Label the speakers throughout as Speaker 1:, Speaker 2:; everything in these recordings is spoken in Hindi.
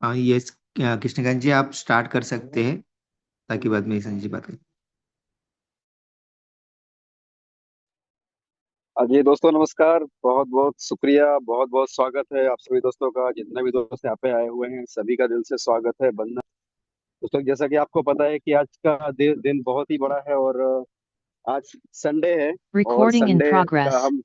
Speaker 1: हाँ ये कृष्णकांत जी आप स्टार्ट कर सकते हैं, ताकि बाद में संजय जी बात करें।
Speaker 2: जी दोस्तों नमस्कार। बहुत बहुत शुक्रिया, बहुत बहुत स्वागत है आप सभी दोस्तों का। जितने भी दोस्त यहाँ पे आए हुए हैं सभी का दिल से स्वागत है, बंधन। दोस्तों जैसा कि आपको पता है कि आज का दिन बहुत ही बड़ा है और आज संडे है। और
Speaker 3: Recording in progress.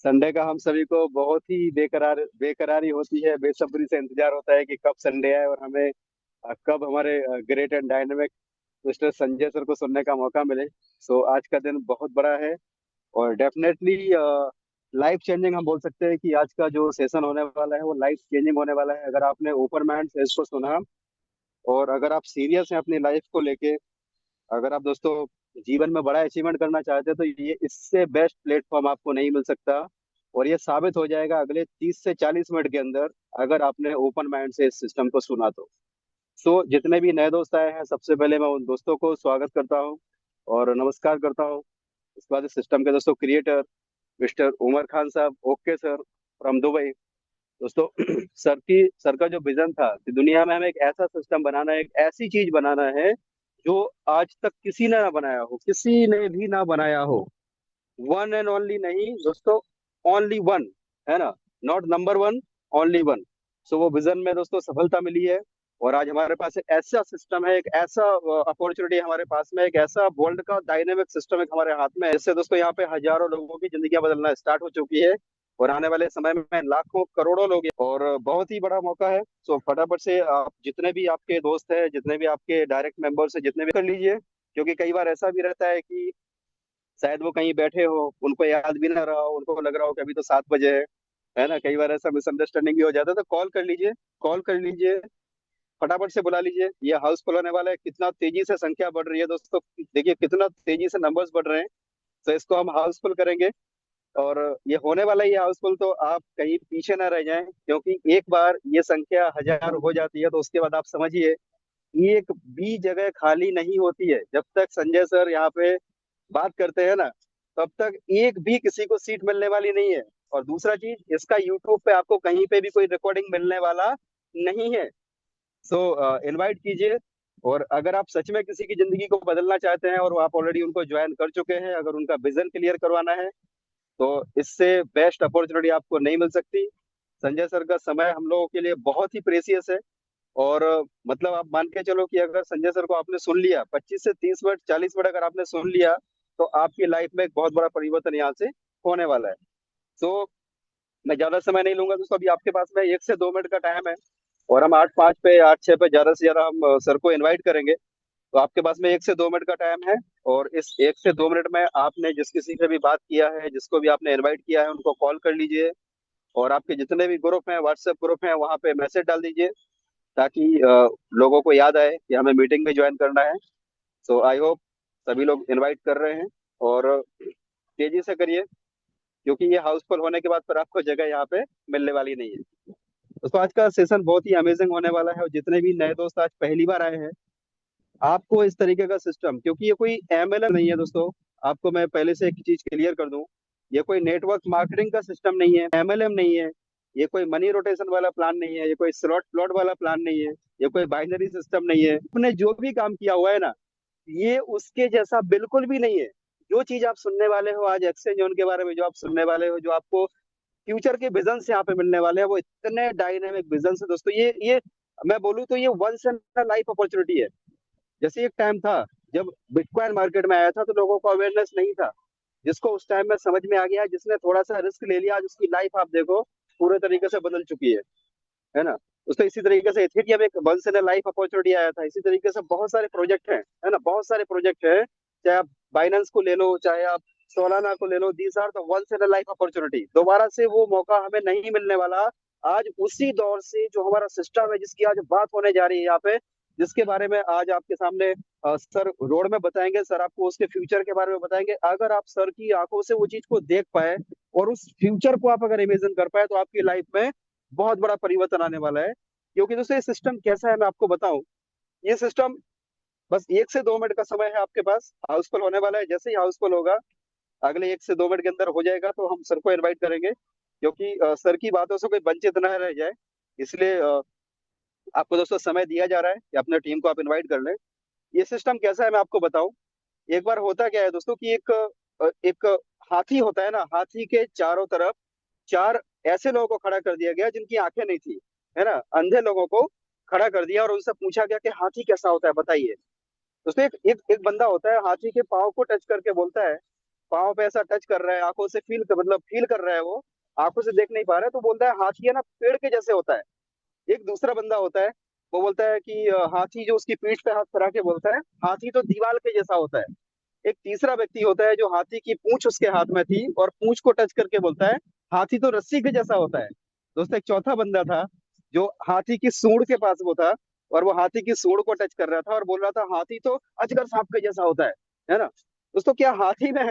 Speaker 2: संडे का हम सभी को बहुत ही बेकरारी होती है, बेसब्री से इंतजार होता है कि कब संडे आए और हमें कब हमारे great and dynamic mister Sanjay sir को सुनने का मौका मिले। सो आज का दिन बहुत बड़ा है और डेफिनेटली लाइफ चेंजिंग हम बोल सकते हैं कि आज का जो सेशन होने वाला है वो लाइफ चेंजिंग होने वाला है। अगर आपने ओपन माइंड से इसको सुना और अगर आप सीरियस हैं अपनी लाइफ को लेके, अगर आप दोस्तों जीवन में बड़ा अचीवमेंट करना चाहते हैं तो ये इससे बेस्ट प्लेटफॉर्म आपको नहीं मिल सकता। और ये साबित हो जाएगा अगले 30 से 40 मिनट के अंदर, अगर आपने ओपन माइंड से इस सिस्टम को सुना तो। सो जितने भी नए दोस्त आए हैं सबसे पहले मैं उन दोस्तों को स्वागत करता हूँ और नमस्कार करता हूँ। इसके बाद इस सिस्टम के दोस्तों क्रिएटर मिस्टर उमर खान साहब, ओके सर, फ्रॉम दुबई। दोस्तों सर का जो विजन था कि दुनिया में हमें एक ऐसा सिस्टम बनाना है, एक ऐसी चीज बनाना है जो आज तक किसी ने ना बनाया हो, किसी ने भी ना बनाया हो। वन एंड ओनली नहीं दोस्तों, ओनली वन, है ना, not number one, only one. So वो विजन में दोस्तों सफलता मिली है और आज हमारे पास एक ऐसा सिस्टम है, एक ऐसा अपॉर्चुनिटी हमारे पास में, एक ऐसा वर्ल्ड का डायनेमिक सिस्टम एक हमारे हाथ में है। इससे दोस्तों यहाँ पे हजारों लोगों की जिंदगियां बदलना स्टार्ट हो चुकी है और आने वाले समय में लाखों करोड़ों लोग और बहुत ही बड़ा मौका है। सो फटाफट से आप जितने भी आपके दोस्त हैं, जितने भी आपके डायरेक्ट मेंबर्स हैं, जितने भी कर लीजिए। क्योंकि कई बार ऐसा भी रहता है कि शायद वो कहीं बैठे हो, उनको याद भी ना रहा हो, उनको लग रहा हो कि अभी तो 7 बजे है ना। कई बार ऐसा मिसअंडरस्टैंडिंग भी हो जाता है, तो कॉल कर लीजिए, कॉल कर लीजिए, फटाफट से बुला लीजिए। ये हाउसफुल होने वाला है। कितना तेजी से संख्या बढ़ रही है दोस्तों, देखिए कितना तेजी से नंबर्स बढ़ रहे हैं। तो इसको हम हाउसफुल करेंगे और ये होने वाला ही है हाउसफुल। तो आप कहीं पीछे ना रह जाएं, क्योंकि एक बार ये संख्या 1000 हो जाती है तो उसके बाद आप समझिए एक भी जगह खाली नहीं होती है। जब तक संजय सर यहाँ पे बात करते हैं ना, तब तक एक भी किसी को सीट मिलने वाली नहीं है। और दूसरा चीज, इसका यूट्यूब पे आपको कहीं पे भी कोई रिकॉर्डिंग मिलने वाला नहीं है। सो इनवाइट कीजिए। और अगर आप सच में किसी की जिंदगी को बदलना चाहते हैं और वो आप ऑलरेडी उनको ज्वाइन कर चुके हैं, अगर उनका विजन क्लियर करवाना है, तो इससे बेस्ट अपॉर्चुनिटी आपको नहीं मिल सकती। संजय सर का समय हम लोगों के लिए बहुत ही प्रेसियस है। और मतलब आप मान के चलो कि अगर संजय सर को आपने सुन लिया 25 से 30 मिनट, 40 मिनट अगर आपने सुन लिया, तो आपकी लाइफ में एक बहुत बड़ा परिवर्तन यहाँ से होने वाला है। तो मैं ज्यादा समय नहीं लूंगा दोस्तों, अभी आपके पास में 1 से 2 मिनट का टाइम है और हम 8:05 पे 8:06 पे ज्यादा से ज्यादा हम सर को इनवाइट करेंगे। तो आपके पास में 1 से 2 मिनट का टाइम है और इस 1 से 2 मिनट में आपने जिस किसी से भी बात किया है, जिसको भी आपने इनवाइट किया है, उनको कॉल कर लीजिए और आपके जितने भी ग्रुप हैं, व्हाट्सएप ग्रुप हैं, वहाँ पे मैसेज डाल दीजिए, ताकि लोगों को याद आए कि हमें मीटिंग में ज्वाइन करना है। सो आई होप सभी लोग इनवाइट कर रहे हैं और तेजी से करिए, क्योंकि ये हाउसफुल होने के बाद फिर आपको जगह यहाँ पे मिलने वाली नहीं है। दोस्तों आज का सेशन बहुत ही अमेजिंग होने वाला है और जितने भी नए दोस्त आज पहली बार आए हैं, आपको इस तरीके का सिस्टम, क्योंकि ये कोई एमएलएम नहीं है दोस्तों, आपको मैं पहले से एक चीज क्लियर कर दूं, ये कोई नेटवर्क मार्केटिंग का सिस्टम नहीं है, एमएलएम नहीं है, ये कोई मनी रोटेशन वाला प्लान नहीं है, ये कोई स्लॉट प्लॉट वाला प्लान नहीं है, ये कोई बाइनरी सिस्टम नहीं है। आपने जो भी काम किया हुआ है ना, ये उसके जैसा बिल्कुल भी नहीं है। जो चीज आप सुनने वाले हो आज एक्सचेंज जोन के बारे में, जो आप सुनने वाले हो, जो आपको फ्यूचर के विजन से यहाँ पे मिलने वाले हैं, वो इतने डायनेमिक विजन से दोस्तों, ये मैं बोलूँ तो ये वंस इन लाइफ अपॉर्चुनिटी है। जैसे एक टाइम था जब बिटकॉइन मार्केट में आया था तो लोगों को अवेयरनेस नहीं था, जिसको उस टाइम में समझ में आ गया, जिसने थोड़ा सा रिस्क ले लिया, आज उसकी लाइफ आप देखो पूरे तरीके से बदल चुकी है ना। उसको इसी तरीके से इथेरियम एक वंस इन लाइफ अपॉर्चुनिटी आया था। इसी तरीके से बहुत सारे प्रोजेक्ट हैं, है ना, बहुत सारे प्रोजेक्ट हैं। चाहे आप बाइनेंस को ले लो, चाहे आप सोलाना को ले लो, these are the once in life opportunity. दोबारा से वो मौका हमें नहीं मिलने वाला। आज उसी दौर से जो हमारा सिस्टम है, जिसकी आज बात होने जा रही है यहाँ पे, जिसके बारे में आज आपके सामने सर रोड में बताएंगे, सर आपको उसके फ्यूचर के बारे में बताएंगे। अगर आप सर की आंखों से वो चीज को देख पाए और उस फ्यूचर को आप अगर इमेजिन कर पाए, तो आपकी लाइफ में बहुत बड़ा परिवर्तन आने वाला है। क्योंकि दोस्तों ये सिस्टम कैसा है मैं आपको बताऊं। ये सिस्टम बस 1 से 2 मिनट का समय है आपके पास, हाउसफुल होने वाला है। जैसे ही हाउसफुल होगा, अगले 1 से 2 मिनट के अंदर हो जाएगा, तो हम सर को इनवाइट करेंगे क्योंकि सर की बातों से कोई वंचित न रह जाए, इसलिए आपको दोस्तों समय दिया जा रहा है कि अपने टीम को आप इनवाइट कर लें। ये सिस्टम कैसा है मैं आपको बताऊं। एक बार होता क्या है दोस्तों कि एक हाथी होता है ना, हाथी के चारों तरफ चार ऐसे लोगों को खड़ा कर दिया गया जिनकी आंखें नहीं थी, है ना, अंधे लोगों को खड़ा कर दिया और उनसे पूछा गया कि हाथी कैसा होता है बताइए। दोस्तों एक बंदा होता है, हाथी के पाँव को टच करके बोलता है, पाँव पे ऐसा टच कर रहा है, आंखों से मतलब फील कर रहा है, वो आंखों से देख नहीं पा रहा है, तो बोलता है हाथी है ना पेड़ के जैसे होता है। एक दूसरा बंदा होता है, वो बोलता है कि हाथी, जो उसकी पीठ पे हाथ फैला के बोलता है हाथी तो दीवार के जैसा होता है। एक तीसरा व्यक्ति होता है जो हाथी की पूंछ उसके हाथ में थी और पूंछ को टच करके बोलता है हाथी तो रस्सी के जैसा होता है। दोस्तों एक चौथा बंदा था जो हाथी की सूंड के पास वो था, और वो हाथी की सूंड को टच कर रहा था और बोल रहा था हाथी तो अजगर सांप के जैसा होता है ना। दोस्तों क्या हाथी में,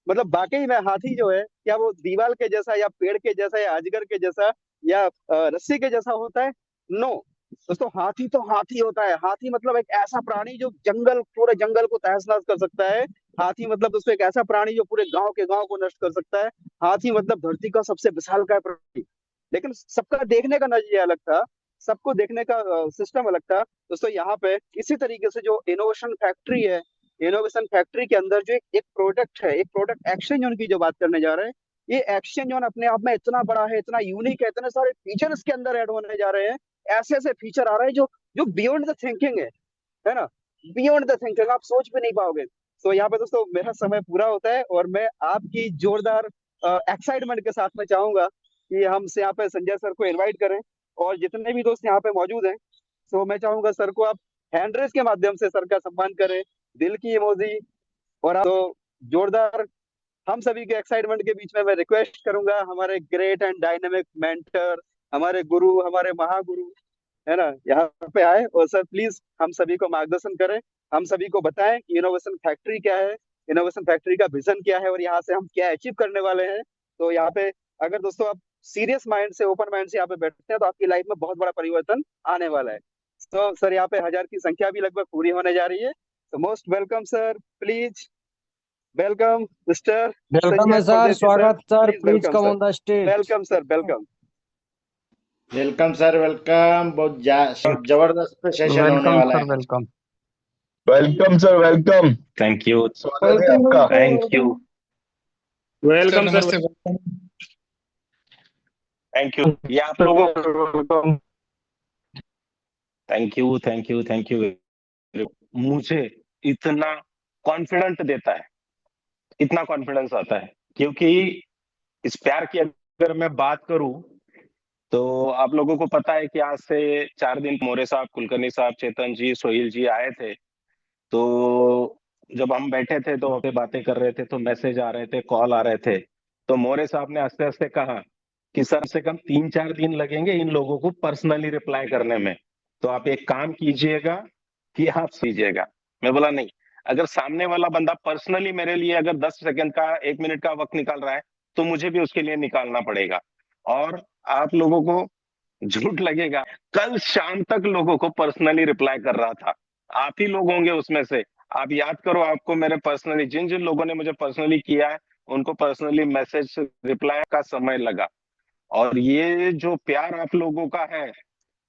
Speaker 2: मतलब वाकई में हाथी जो है, क्या वो दीवार के जैसा या पेड़ के जैसा या अजगर के जैसा या रस्सी के जैसा होता है? नो दोस्तों, हाथी तो हाथी होता है। हाथी मतलब एक ऐसा प्राणी जो पूरे जंगल को तहस नहस कर सकता है। हाथी मतलब दोस्तों एक ऐसा प्राणी जो पूरे गांव के गांव को नष्ट कर सकता है। हाथी मतलब धरती का सबसे विशालकाय प्राणी। लेकिन सबका देखने का नजरिया अलग था, सबको देखने का सिस्टम अलग था। दोस्तों यहाँ पे इसी तरीके से जो इनोवेशन फैक्ट्री है, इनोवेशन फैक्ट्री के अंदर जो एक प्रोडक्ट है, एक प्रोडक्ट एक्शन जोन की जो बात करने जा रहे हैं, ये एक्शन जोन अपने आप में इतना बड़ा है, इतना यूनिक है, इतने सारे फीचर इसके अंदर ऐड होने जा रहे हैं। ऐसे ऐसे फीचर आ रहे हैं जो जो बियॉन्ड द थिंकिंग है ना, बियॉन्ड द थिंकिंग, आप सोच भी नहीं पाओगे। तो यहाँ पे दोस्तों मेरा समय पूरा होता है और मैं आपकी जोरदार एक्साइटमेंट के साथ में चाहूंगा कि हम से यहाँ पे संजय सर को इनवाइट करें, और जितने भी दोस्त यहाँ पे मौजूद हैं, तो मैं चाहूंगा सर को आप हैंड रेस के माध्यम से सर का सम्मान करें, दिल की इमोजी, और आप तो जोरदार। हम सभी के एक्साइटमेंट के बीच में मैं रिक्वेस्ट करूंगा हमारे ग्रेट एंड डायनेमिक मेंटर, हमारे गुरु, हमारे महागुरु, है ना, यहाँ पे आए और सर प्लीज हम सभी को मार्गदर्शन करें, हम सभी को बताएं कि इनोवेशन फैक्ट्री क्या है, इनोवेशन फैक्ट्री का विजन क्या है और यहाँ से हम क्या अचीव करने वाले हैं। तो यहाँ पे अगर दोस्तों आप सीरियस माइंड से, ओपन माइंड से यहाँ पे बैठते हैं तो आपकी लाइफ में बहुत बड़ा परिवर्तन आने वाला है। तो सर यहाँ पे 1000 की संख्या भी लगभग पूरी होने जा रही है। तो most welcome sir, please welcome mister
Speaker 3: welcome है
Speaker 2: संजय
Speaker 3: सर,
Speaker 2: परदेसी सर,
Speaker 3: स्वागत sir,
Speaker 2: please
Speaker 3: please
Speaker 2: welcome
Speaker 3: come
Speaker 2: sir,
Speaker 3: on the stage.
Speaker 2: Welcome sir, welcome.
Speaker 4: Welcome sir, welcome. बहुत जबरदस्त सेशन होने
Speaker 3: वेलकम
Speaker 4: वाला
Speaker 3: सर,
Speaker 4: है।
Speaker 3: Welcome.
Speaker 5: Welcome sir, welcome.
Speaker 6: Thank you.
Speaker 5: स्वागत है आपका।
Speaker 6: Thank you.
Speaker 7: वेलकम सर,
Speaker 6: नमस्ते। Thank you. ये आप लोगों
Speaker 2: वेलकम।
Speaker 6: थैंक यू मुझे इतना कॉन्फिडेंट देता है, इतना कॉन्फिडेंस आता है, क्योंकि इस प्यार की अगर मैं बात करूं तो आप लोगों को पता है कि आज से 4 दिन मोरे साहब, कुलकर्णी साहब, चेतन जी, सोहिल जी आए थे। तो जब हम बैठे थे तो वहाँ पे बातें कर रहे थे तो मैसेज आ रहे थे, कॉल आ रहे थे। तो मोरे साहब ने हंसते हंसते कहा कि सर से कम 3-4 दिन लगेंगे इन लोगों को पर्सनली रिप्लाई करने में, तो आप एक काम कीजिएगा कि आप कीजिएगा। मैं बोला नहीं, अगर सामने वाला बंदा पर्सनली मेरे लिए अगर 10 सेकंड का, 1 मिनट का वक्त निकाल रहा है तो मुझे भी उसके लिए निकालना पड़ेगा। और आप लोगों को झूठ लगेगा, कल शाम तक लोगों को पर्सनली रिप्लाई कर रहा था। आप ही लोग होंगे उसमें से। आप याद करो, आपको मेरे पर्सनली, जिन जिन लोगों ने मुझे पर्सनली किया है उनको पर्सनली मैसेज रिप्लाई का समय लगा। और ये जो प्यार आप लोगों का है,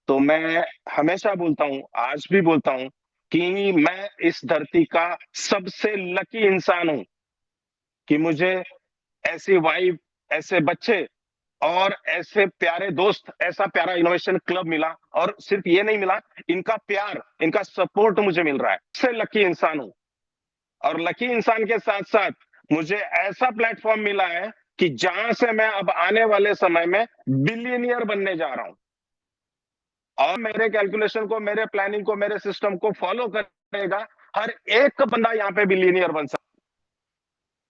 Speaker 6: तो मैं हमेशा बोलता हूँ, आज भी बोलता हूँ कि मैं इस धरती का सबसे लकी इंसान हूं कि मुझे ऐसी वाइफ, ऐसे बच्चे और ऐसे प्यारे दोस्त, ऐसा प्यारा इनोवेशन क्लब मिला। और सिर्फ ये नहीं मिला, इनका प्यार, इनका सपोर्ट मुझे मिल रहा है। इससे लकी इंसान हूं। और लकी इंसान के साथ साथ मुझे ऐसा प्लेटफॉर्म मिला है कि जहां से मैं अब आने वाले समय में बिलियनियर बनने जा रहा हूं। और मेरे कैलकुलेशन को, मेरे प्लानिंग को, मेरे सिस्टम को फॉलो करेगा हर एक बंदा यहां पे बिलियनियर बन सकता।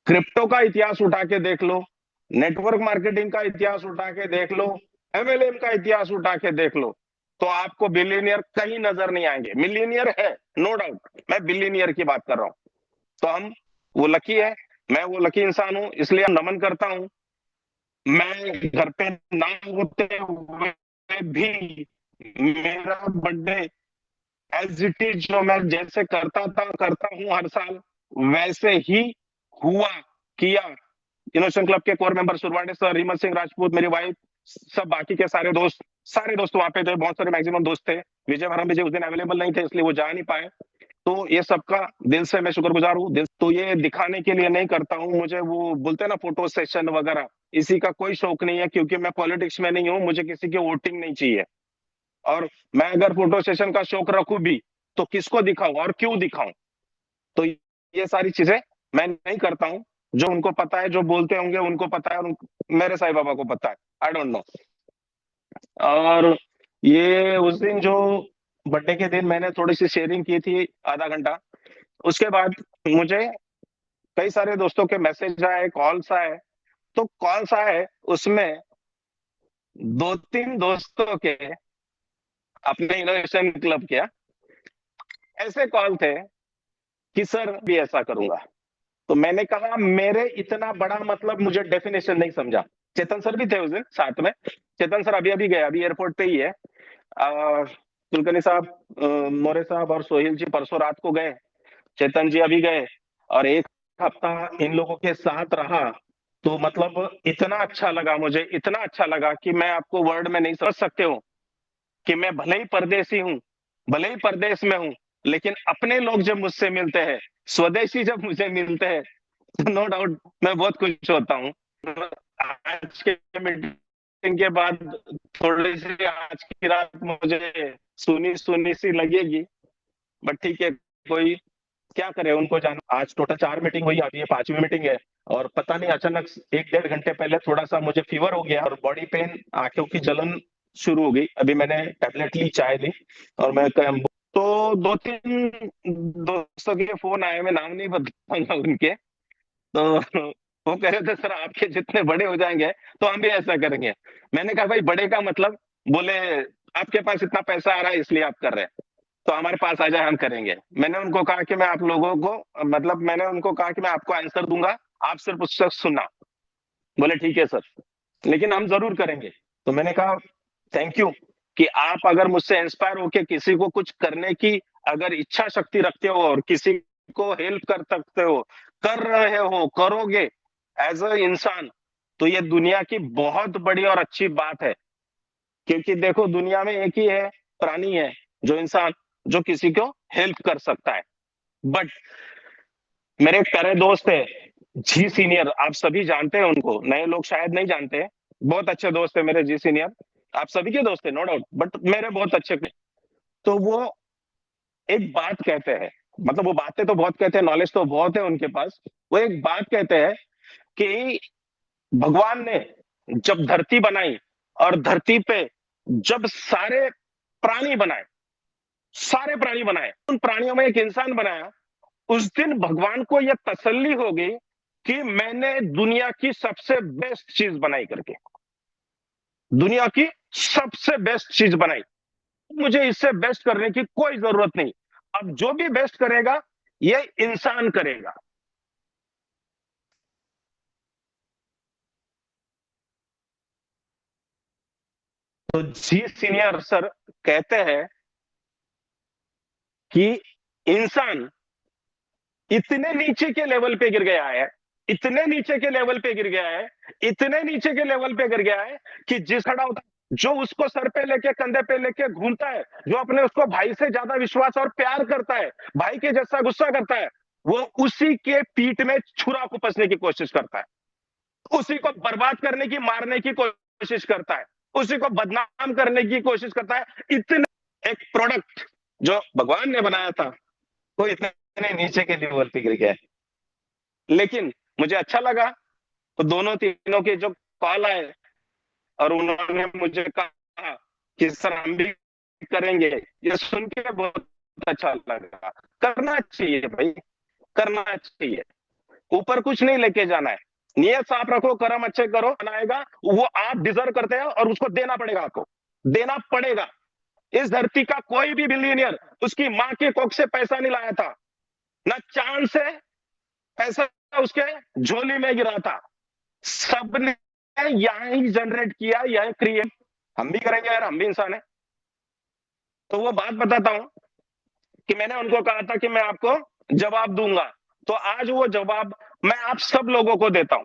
Speaker 6: क्रिप्टो का इतिहास उठा के देख लो, नेटवर्क मार्केटिंग का इतिहास उठा के देख लो, एमएलएम का इतिहास उठा के देख लो, तो आपको बिलियनियर कहीं नजर नहीं आएंगे। मिलियनियर है, नो डाउट, मैं बिलियनियर की बात कर रहा हूं। तो हम वो लकी है, मैं वो लकी इंसान हूं, इसलिए नमन करता हूं। मैं घर पे ना होते हुए भी मेरा बर्थडे एज इट इज, जो मैं जैसे करता हूं हर साल, वैसे ही हुआ, किया। इनोवेशन क्लब के core member Surwade sir, Reemat Singh Rajput, मेरी वाइफ, सब बाकी के सारे दोस्त वहां पे थे, बहुत सारे मैक्सिमम दोस्त थे। विजय उस दिन अवेलेबल नहीं थे, इसलिए वो जा नहीं पाए। तो ये सबका दिल से मैं शुक्रगुजार हूँ। दिल तो ये दिखाने के लिए नहीं करता हूँ, मुझे वो बोलते हैं ना फोटो सेशन वगैरह, इसी का कोई शौक नहीं है, क्योंकि मैं पॉलिटिक्स में नहीं हूँ, मुझे किसी की वोटिंग नहीं चाहिए। और मैं अगर फोटो सेशन का शौक रखूं भी तो किसको दिखाऊं और क्यों दिखाऊं? तो ये सारी चीजें मैं नहीं करता हूं। जो उनको पता है, जो बोलते होंगे उनको पता है, और मेरे साईं बाबा को पता है, आई डोंट नो। और ये उस दिन जो बर्थडे के दिन मैंने थोड़ी सी शेयरिंग की थी आधा घंटा, उसके बाद मुझे कई सारे दोस्तों के मैसेज आए, कॉल्स आए। तो कॉल्स आए, उसमें 2-3 दोस्तों के, अपने इनोवेशन क्लब के ऐसे कॉल थे कि सर भी ऐसा करूंगा। तो मैंने कहा मेरे इतना बड़ा मतलब मुझे डेफिनेशन नहीं समझा। चेतन सर भी थे उस दिन साथ में। चेतन सर अभी गए, अभी एयरपोर्ट पे ही है। कुलकर्णी साहब, मोरे साहब और सोहेल जी परसों रात को गए, चेतन जी अभी गए, और एक हफ्ता इन लोगों के साथ रहा। तो मतलब इतना अच्छा लगा, मुझे इतना अच्छा लगा कि मैं आपको वर्ड में नहीं समझ सकते हो कि मैं भले ही परदेसी हूं, भले ही परदेश में हूं, लेकिन अपने लोग जब मुझसे मिलते हैं, स्वदेशी जब मुझे मिलते हैं, तो नो डाउट मैं बहुत खुश होता हूं। आज के मीटिंग के बाद थोड़ी सी आज की रात मुझे सुनी सुनी सी लगेगी, बट ठीक है, कोई क्या करे, उनको जाना। आज टोटल 4 मीटिंग हुई, अभी ये 5वीं मीटिंग है। और पता नहीं अचानक 1-1.5 घंटे पहले थोड़ा सा मुझे फीवर हो गया और बॉडी पेन, आंखों की जलन शुरू हो गई। अभी मैंने टैबलेट ली, चाय ली, और मैं तो 2-3 दोस्तों के फोन आए, मैं नाम नहीं बताऊंगा उनके। तो वो कह रहे थे सर आपके जितने बड़े हो जाएंगे तो हम भी ऐसा करेंगे। मैंने कहा भाई बड़े का मतलब, बोले आपके पास इतना पैसा आ रहा है इसलिए आप कर रहे हैं, तो हमारे पास आ जाए, हम करेंगे। मैंने उनको कहा कि मैं आप लोगों को, मतलब मैंने उनको कहा कि मैं आपको आंसर दूंगा, आप सिर्फ उससे सुनना। बोले ठीक है सर, लेकिन हम जरूर करेंगे। तो मैंने कहा थैंक यू कि आप अगर मुझसे इंस्पायर होके किसी को कुछ करने की अगर इच्छा शक्ति रखते हो और किसी को हेल्प कर सकते हो, कर रहे हो, करोगे एज अ इंसान, तो ये दुनिया की बहुत बड़ी और अच्छी बात है। क्योंकि देखो दुनिया में एक ही है, प्राणी है, जो इंसान, जो किसी को हेल्प कर सकता है। बट मेरे एक प्यारे दोस्त है जी सीनियर, आप सभी जानते हैं उनको, नए लोग शायद नहीं जानते। बहुत अच्छे दोस्त है मेरे जी सीनियर, आप सभी के दोस्त है नो डाउट, बट मेरे बहुत अच्छे। तो वो एक बात कहते हैं, मतलब वो बातें तो बहुत कहते हैं, नॉलेज तो बहुत है उनके पास। वो एक बात कहते हैं कि भगवान ने जब धरती बनाई और धरती पे जब सारे प्राणी बनाए, सारे प्राणी बनाए, उन प्राणियों में एक इंसान बनाया, उस दिन भगवान को यह तसल्ली हो गई कि मैंने दुनिया की सबसे बेस्ट चीज बनाई करके, दुनिया की सबसे बेस्ट चीज बनाई, मुझे इससे बेस्ट करने की कोई जरूरत नहीं। अब जो भी बेस्ट करेगा ये इंसान करेगा। तो जी सीनियर सर कहते हैं कि इंसान इतने नीचे के लेवल पे गिर गया है, इतने नीचे के लेवल पे गिर गया है, इतने नीचे के लेवल पे गिर गया है कि जिस खड़ा होता, जो उसको सर पे लेके, कंधे पे लेके घूमता है, जो अपने उसको भाई से ज्यादा विश्वास और प्यार करता है, भाई के जैसा गुस्सा करता है, वो उसी के पीठ में छुरा कुपसने की कोशिश करता है, उसी को बर्बाद करने की, मारने की कोशिश करता है, उसी को बदनाम करने की कोशिश करता है। इतने एक प्रोडक्ट जो भगवान ने बनाया था वो इतने नीचे के लेवल पे गिर गया है। लेकिन मुझे अच्छा लगा, तो दोनों तीनों के जो कॉल आए और उन्होंने मुझे कहा कि सर हम भी करेंगे, ये सुन के बहुत अच्छा लगा। करना चाहिए भाई, करना चाहिए। ऊपर कुछ नहीं लेके जाना है, नियत साफ रखो, कर्म अच्छे करो, बनाएगा वो आप डिजर्व करते हैं और उसको देना पड़ेगा, आपको देना पड़ेगा। इस धरती का कोई भी बिलियनियर उसकी मां के कोख से पैसा नहीं लाया था, ना चांद से पैसा उसके झोली में गिरा था, सबने यहां ही जनरेट किया, यहां क्रिएट। हम भी करेंगे यार, हम भी इंसान है। तो वो बात बताता हूं कि मैंने उनको कहा था कि मैं आपको जवाब दूंगा, तो आज वो जवाब मैं आप सब लोगों को देता हूं।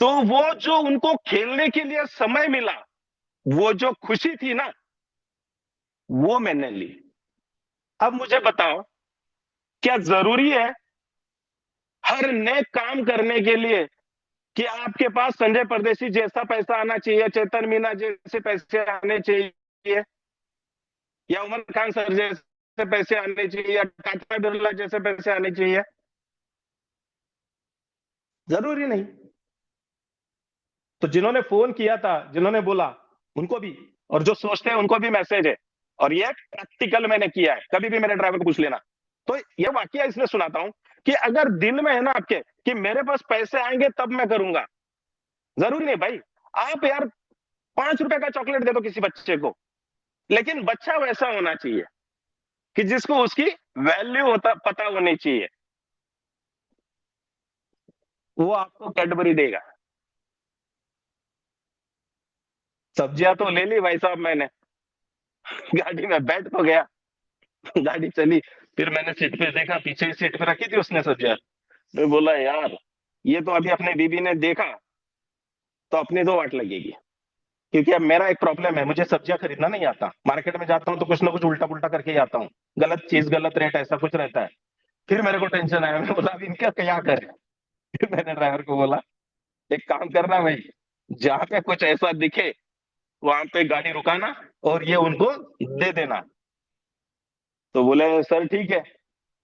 Speaker 6: तो वो जो उनको खेलने के लिए समय मिला, वो जो खुशी थी ना, वो मैंने ली। अब मुझे बताओ, क्या जरूरी है हर नए काम करने के लिए कि आपके पास संजय परदेसी जैसा पैसा आना चाहिए, चेतन मीना जैसे पैसे आने चाहिए, या उमर खान सर जैसे पैसे आने चाहिए, या टाटा बिरला जैसे पैसे आने चाहिए? जरूरी नहीं। तो जिन्होंने फोन किया था, जिन्होंने बोला, उनको भी, और जो सोचते हैं उनको भी मैसेज है, और ये प्रैक्टिकल मैंने किया है। कभी भी मेरे ड्राइवर को पूछ लेना। तो ये वाकया इसलिए सुनाता हूं कि अगर दिल में है ना आपके कि मेरे पास पैसे आएंगे तब मैं करूंगा, जरूरी नहीं भाई। आप यार 5 रुपए का चॉकलेट दे दो किसी बच्चे को, लेकिन बच्चा वैसा होना चाहिए कि जिसको उसकी वैल्यू होता पता होनी चाहिए, वो आपको कैडबरी देगा। सब्जियां तो ले ली भाई साहब मैंने, गाड़ी में बैठ तो गया, गाड़ी चली, फिर मैंने सीट पे देखा, पीछे सीट पे रखी थी उसने सब्जियां। मैं बोला यार, ये तो अभी अपने बीबी ने देखा तो अपनी तो वाट लगेगी। क्योंकि अब मेरा एक प्रॉब्लम है, मुझे सब्जियां खरीदना नहीं आता। मार्केट में जाता हूँ तो कुछ ना कुछ उल्टा पुल्टा करके ही आता हूँ, गलत चीज गलत रेट ऐसा कुछ रहता है। फिर मेरे को टेंशन आया, मैं बोला अब इनका क्या करें। फिर मैंने ड्राइवर को बोला, एक काम करना भाई, जहां पे कुछ ऐसा दिखे वहां पे गाड़ी रुकाना और ये उनको दे देना। तो बोले सर ठीक है,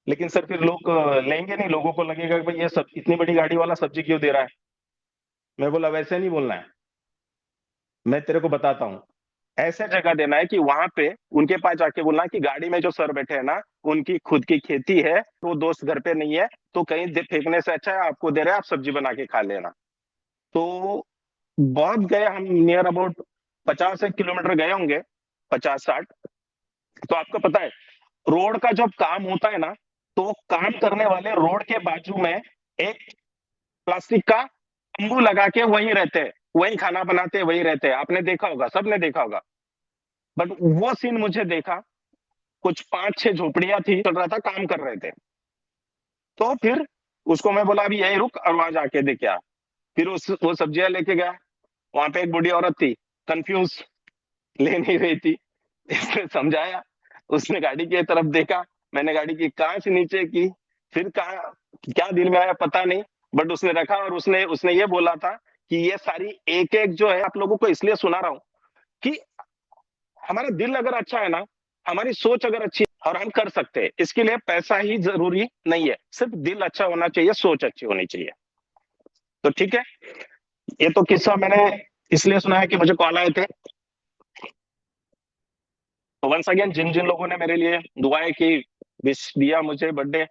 Speaker 6: लेकिन सर फिर लोग लेंगे नहीं, लोगों को लगेगा कि भाई ये सब इतनी बड़ी गाड़ी वाला सब्जी क्यों दे रहा है। मैं बोला वैसे नहीं बोलना है, मैं तेरे को बताता हूँ, ऐसे जगह देना है कि वहां पे उनके पास जाके बोलना कि गाड़ी में जो सर बैठे हैं ना, उनकी खुद की खेती है, वो दोस्त घर पे नहीं है, तो कहीं फेंकने से अच्छा है आपको दे रहे हैं, आप सब्जी बना के खा लेना। तो बहुत गए हम, नियर अबाउट 50 किलोमीटर गए होंगे, 50-60। तो आपको पता है रोड का जब काम होता है ना, तो काम करने वाले रोड के बाजू में एक प्लास्टिक का तंबू लगा के वहीं रहते हैं, वहीं खाना बनाते हैं, वहीं रहते हैं। आपने देखा होगा, सबने देखा होगा। बट वो सीन मुझे देखा, कुछ 5-6 झोपड़ियां थी, चल रहा था, काम कर रहे थे। तो फिर उसको मैं बोला अभी यही रुक और वहां जाके देख आ। फिर वो सब्जियां लेके गया, वहां पे एक बूढ़ी औरत थी, कंफ्यूज, ले नहीं रही थी। इसने समझाया, उसने गाड़ी की तरफ देखा, मैंने गाड़ी की कांच नीचे की, फिर कहा क्या दिल में आया पता नहीं, बट उसने रखा और उसने उसने ये बोला था कि ये सारी एक एक जो है, आप लोगों को इसलिए सुना रहा हूं कि हमारा दिल अगर अच्छा है ना, हमारी सोच अगर अच्छी है और हम कर सकते हैं, इसके लिए पैसा ही जरूरी नहीं है, सिर्फ दिल अच्छा होना चाहिए, सोच अच्छी होनी चाहिए। तो ठीक है, ये तो किस्सा मैंने इसलिए सुना है कि मुझे कॉल आए थे। तो वंस अगेन जिन जिन लोगों ने मेरे लिए दुआएं की, विश दिया मुझे बर्थडे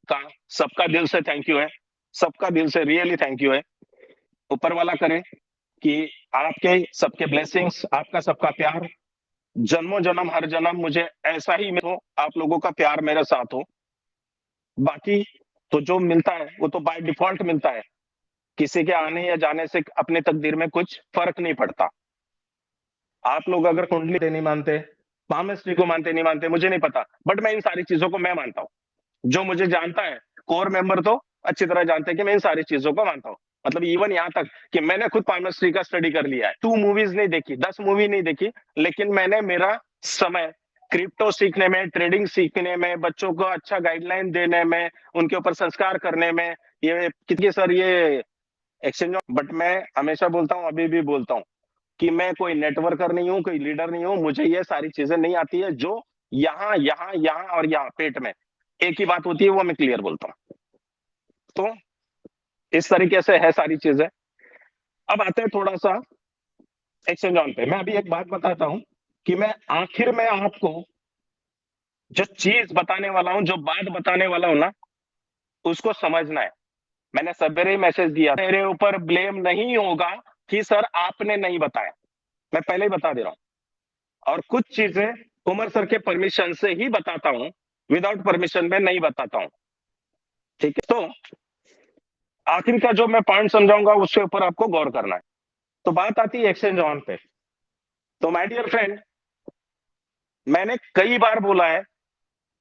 Speaker 6: का, सबका दिल से थैंक यू है, सबका दिल से रियली थैंक यू है। ऊपर वाला करे कि आपके सबके ब्लेसिंग्स, आपका सबका प्यार जन्मों जन्म हर जन्म मुझे ऐसा ही हो, आप लोगों का प्यार मेरे साथ हो। बाकी तो जो मिलता है वो तो बाय डिफॉल्ट मिलता है, किसी के आने या जाने से अपने तकदीर में कुछ फर्क नहीं पड़ता। आप लोग अगर कुंडली नहीं मानते, पामिस्ट्री को मानते नहीं मानते मुझे नहीं पता, बट मैं इन सारी चीजों को मैं मानता हूँ। जो मुझे जानता है, कोर मेंबर तो अच्छी तरह जानते हैं कि मैं इन सारी चीजों को मानता हूँ। मतलब इवन यहाँ तक कि मैंने खुद पामिस्ट्री का स्टडी कर लिया है, 2 मूवीज नहीं देखी, 10 मूवी नहीं देखी, लेकिन मैंने मेरा समय क्रिप्टो सीखने में, ट्रेडिंग सीखने में, बच्चों को अच्छा गाइडलाइन देने में, उनके ऊपर संस्कार करने में, ये कितनी सर ये एक्सचेंज। बट मैं हमेशा बोलता हूँ, अभी भी बोलता हूँ कि मैं कोई नेटवर्कर नहीं हूँ, कोई लीडर नहीं हूँ, मुझे ये सारी चीजें नहीं आती है। जो यहाँ यहाँ यहाँ और यहाँ पेट में एक ही बात होती है, वो मैं क्लियर बोलता हूँ। तो इस तरीके से है सारी चीजें। अब आते हैं थोड़ा सा एक्सचेंज ऑन पे। मैं अभी एक बात बताता हूं कि मैं आखिर में आपको जो चीज बताने वाला हूं, जो बात बताने वाला हूं ना, उसको समझना है। मैंने सवेरे ही मैसेज दिया, मेरे ऊपर ब्लेम नहीं होगा कि सर आपने नहीं बताया, मैं पहले ही बता दे रहा हूं। और कुछ चीजें उमर सर के परमिशन से ही बताता हूं, विदाउट परमिशन में नहीं बताता हूं। ठीक है, तो आखिर का जो मैं पॉइंट समझाऊंगा उसके ऊपर आपको गौर करना है। तो बात आती है एक्सचेंज ऑन पे। तो माय डियर फ्रेंड, मैंने कई बार बोला है,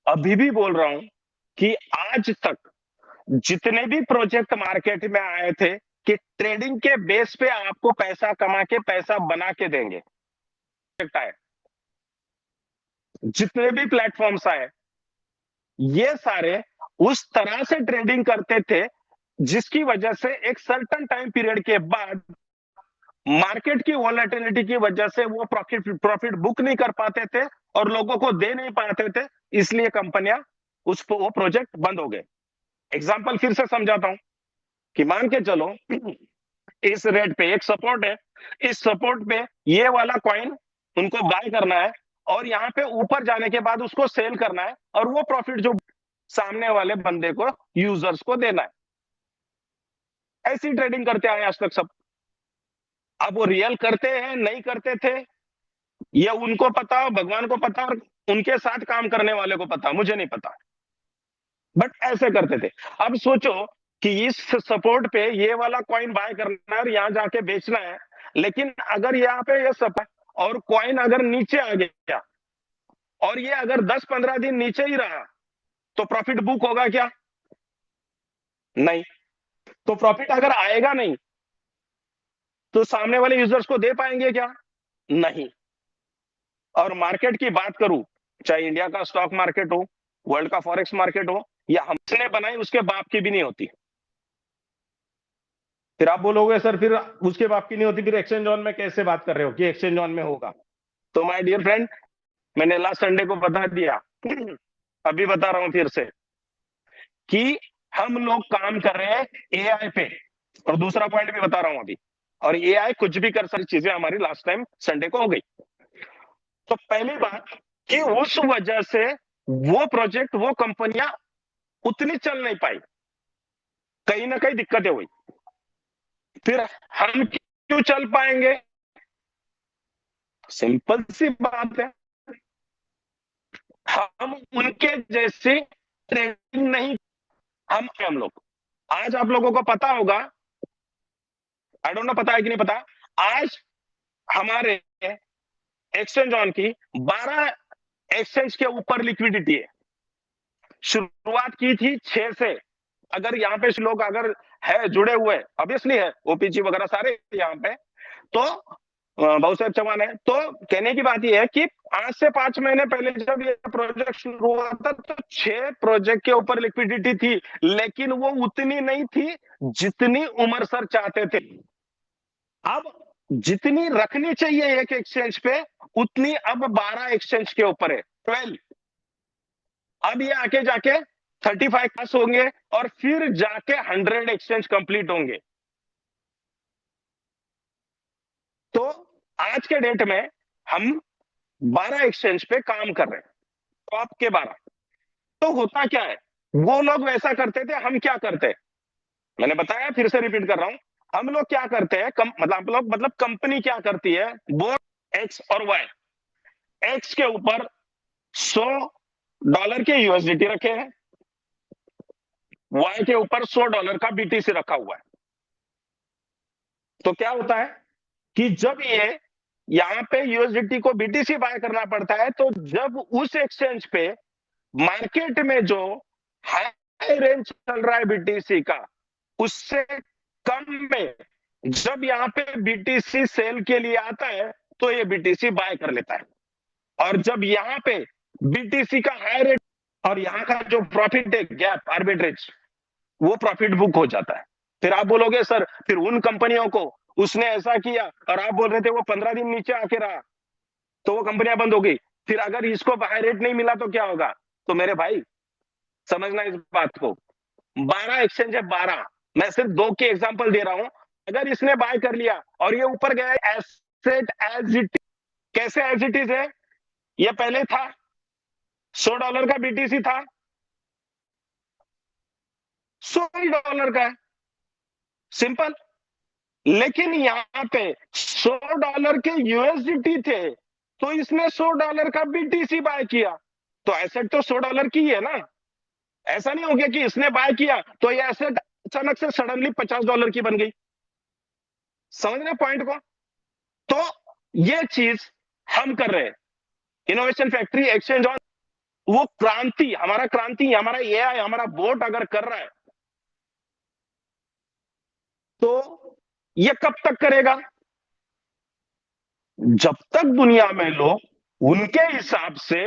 Speaker 6: अभी भी बोल रहा हूं कि आज तक जितने भी प्रोजेक्ट मार्केट में आए थे, कि ट्रेडिंग के बेस पे आपको पैसा कमा के पैसा बना के देंगे। जितने भी प्लेटफॉर्म्स आए ये सारे उस तरह से ट्रेडिंग करते थे जिसकी वजह से एक सर्टेन टाइम पीरियड के बाद मार्केट की वॉलेटिलिटी की वजह से वो प्रॉफिट बुक नहीं कर पाते थे और लोगों को दे नहीं पाते थे, इसलिए कंपनियां वो प्रोजेक्ट बंद हो गए। एग्जांपल फिर से समझाता हूं कि मान के चलो इस रेट पे एक सपोर्ट है, इस सपोर्ट पे ये वाला कॉइन उनको बाय करना है और यहाँ पे ऊपर जाने के बाद उसको सेल करना है और वो प्रॉफिट जो सामने वाले बंदे को यूजर्स को देना है। ऐसी ट्रेडिंग करते आए आज तक सब। अब वो रियल करते हैं नहीं करते थे ये उनको पता, भगवान को पता और उनके साथ काम करने वाले को पता, मुझे नहीं पता, बट ऐसे करते थे। अब सोचो कि इस सपोर्ट पे ये वाला कॉइन बाय करना है और यहां जाके बेचना है, लेकिन अगर यहाँ पे ये सपोर्ट और कॉइन अगर नीचे आ गया और ये अगर 10-15 दिन नीचे ही रहा तो प्रॉफिट बुक होगा क्या? नहीं। तो प्रॉफिट अगर आएगा नहीं तो सामने वाले यूजर्स को दे पाएंगे क्या? नहीं। और मार्केट की बात करूं, चाहे इंडिया का स्टॉक मार्केट हो, वर्ल्ड का फॉरेक्स मार्केट हो, या हमने बनाई उसके बाप की भी नहीं होती। फिर आप बोलोगे सर फिर उसके बाप की नहीं होती, फिर एक्सचेंज ऑन में कैसे बात कर रहे हो कि एक्सचेंज ऑन में होगा? तो माय डियर फ्रेंड, मैंने लास्ट संडे को बता दिया, अभी बता रहा हूं फिर से कि हम लोग काम कर रहे हैं एआई पे। और दूसरा पॉइंट भी बता रहा हूं अभी, और एआई कुछ भी कर सारी चीजें हमारी लास्ट टाइम संडे को हो गई। तो पहली बात कि उस वजह से वो प्रोजेक्ट, वो कंपनियां उतनी चल नहीं पाई, कहीं ना कहीं दिक्कतें हुई। फिर हम क्यों चल पाएंगे? सिंपल सी बात है, हम उनके जैसे ट्रेडिंग नहीं, हम लोग आज आप लोगों को पता होगा, आई डोंट नो पता है कि नहीं पता, आज हमारे एक्सचेंज ऑन की 12 एक्सचेंज के ऊपर लिक्विडिटी है। शुरुआत की थी 6 से। अगर यहाँ पे लोग अगर है जुड़े हुए, ऑब्वियसली है, ओपीजी वगैरह सारे यहाँ पे, तो बहुत साहब चौहान है। तो कहने की बात यह है कि आज से 5 महीने पहले जब ये प्रोजेक्ट शुरू हुआ था तो 6 प्रोजेक्ट के ऊपर लिक्विडिटी थी, लेकिन वो उतनी नहीं थी जितनी उमर सर चाहते थे। अब जितनी रखनी चाहिए एक एक्सचेंज पे उतनी अब 12 एक्सचेंज के ऊपर है, 12। अब ये आके जाके 35 पास होंगे और फिर जाके 100 एक्सचेंज कंप्लीट होंगे। तो आज के डेट में हम 12 एक्सचेंज पे काम कर रहे हैं, टॉप के 12। तो होता क्या है, वो लोग वैसा करते थे, हम क्या करते हैं? मैंने बताया, फिर से रिपीट कर रहा हूं, हम लोग क्या करते हैं, मतलब कंपनी क्या करती है, बोथ एक्स और वाई। एक्स के ऊपर $100 के यूएसडीटी रखे हैं, वाई के ऊपर $100 का बीटीसी रखा हुआ है। तो क्या होता है कि जब ये यहां पे यूएसडीटी को बीटीसी बाय करना पड़ता है, तो जब उस एक्सचेंज पे मार्केट में जो हाई रेंज चल रहा है बीटीसी का, उससे कम में जब यहाँ पे बीटीसी सेल के लिए आता है तो ये बीटीसी बाय कर लेता है। और जब यहाँ पे बीटीसी का हाई रेट और यहाँ का जो प्रॉफिट है, गैप आर्बिट्रेज, वो प्रॉफिट बुक हो जाता है। फिर आप बोलोगे सर फिर उन कंपनियों को उसने ऐसा किया और आप बोल रहे थे वो 15 दिन नीचे आके रहा तो वो कंपनियां बंद हो गई, फिर अगर इसको हाई रेट नहीं मिला तो क्या होगा? तो मेरे भाई समझना इस बात को, 12 एक्सचेंज है, 12, मैं सिर्फ 2 के एग्जांपल दे रहा हूं। अगर इसने बाय कर लिया और ये ऊपर गया, एसेट एज इट, कैसे एज इट इज है? ये पहले था $100 का बीटीसी था, $100 का है, सिंपल। लेकिन यहां पे $100 के यूएसडीटी थे, तो इसने $100 का बीटीसी बाय किया, तो एसेट तो $100 की है ना। ऐसा नहीं हो गया कि इसने बाय किया तो ये एसेट अचानक से सडनली $50 की बन गई। समझ रहे पॉइंट को? तो ये चीज हम कर रहे हैं, इनोवेशन फैक्ट्री एक्सचेंज ऑन, वो क्रांति, हमारा एआई, हमारा बोट अगर कर रहा है तो ये कब तक करेगा? जब तक दुनिया में लोग उनके हिसाब से,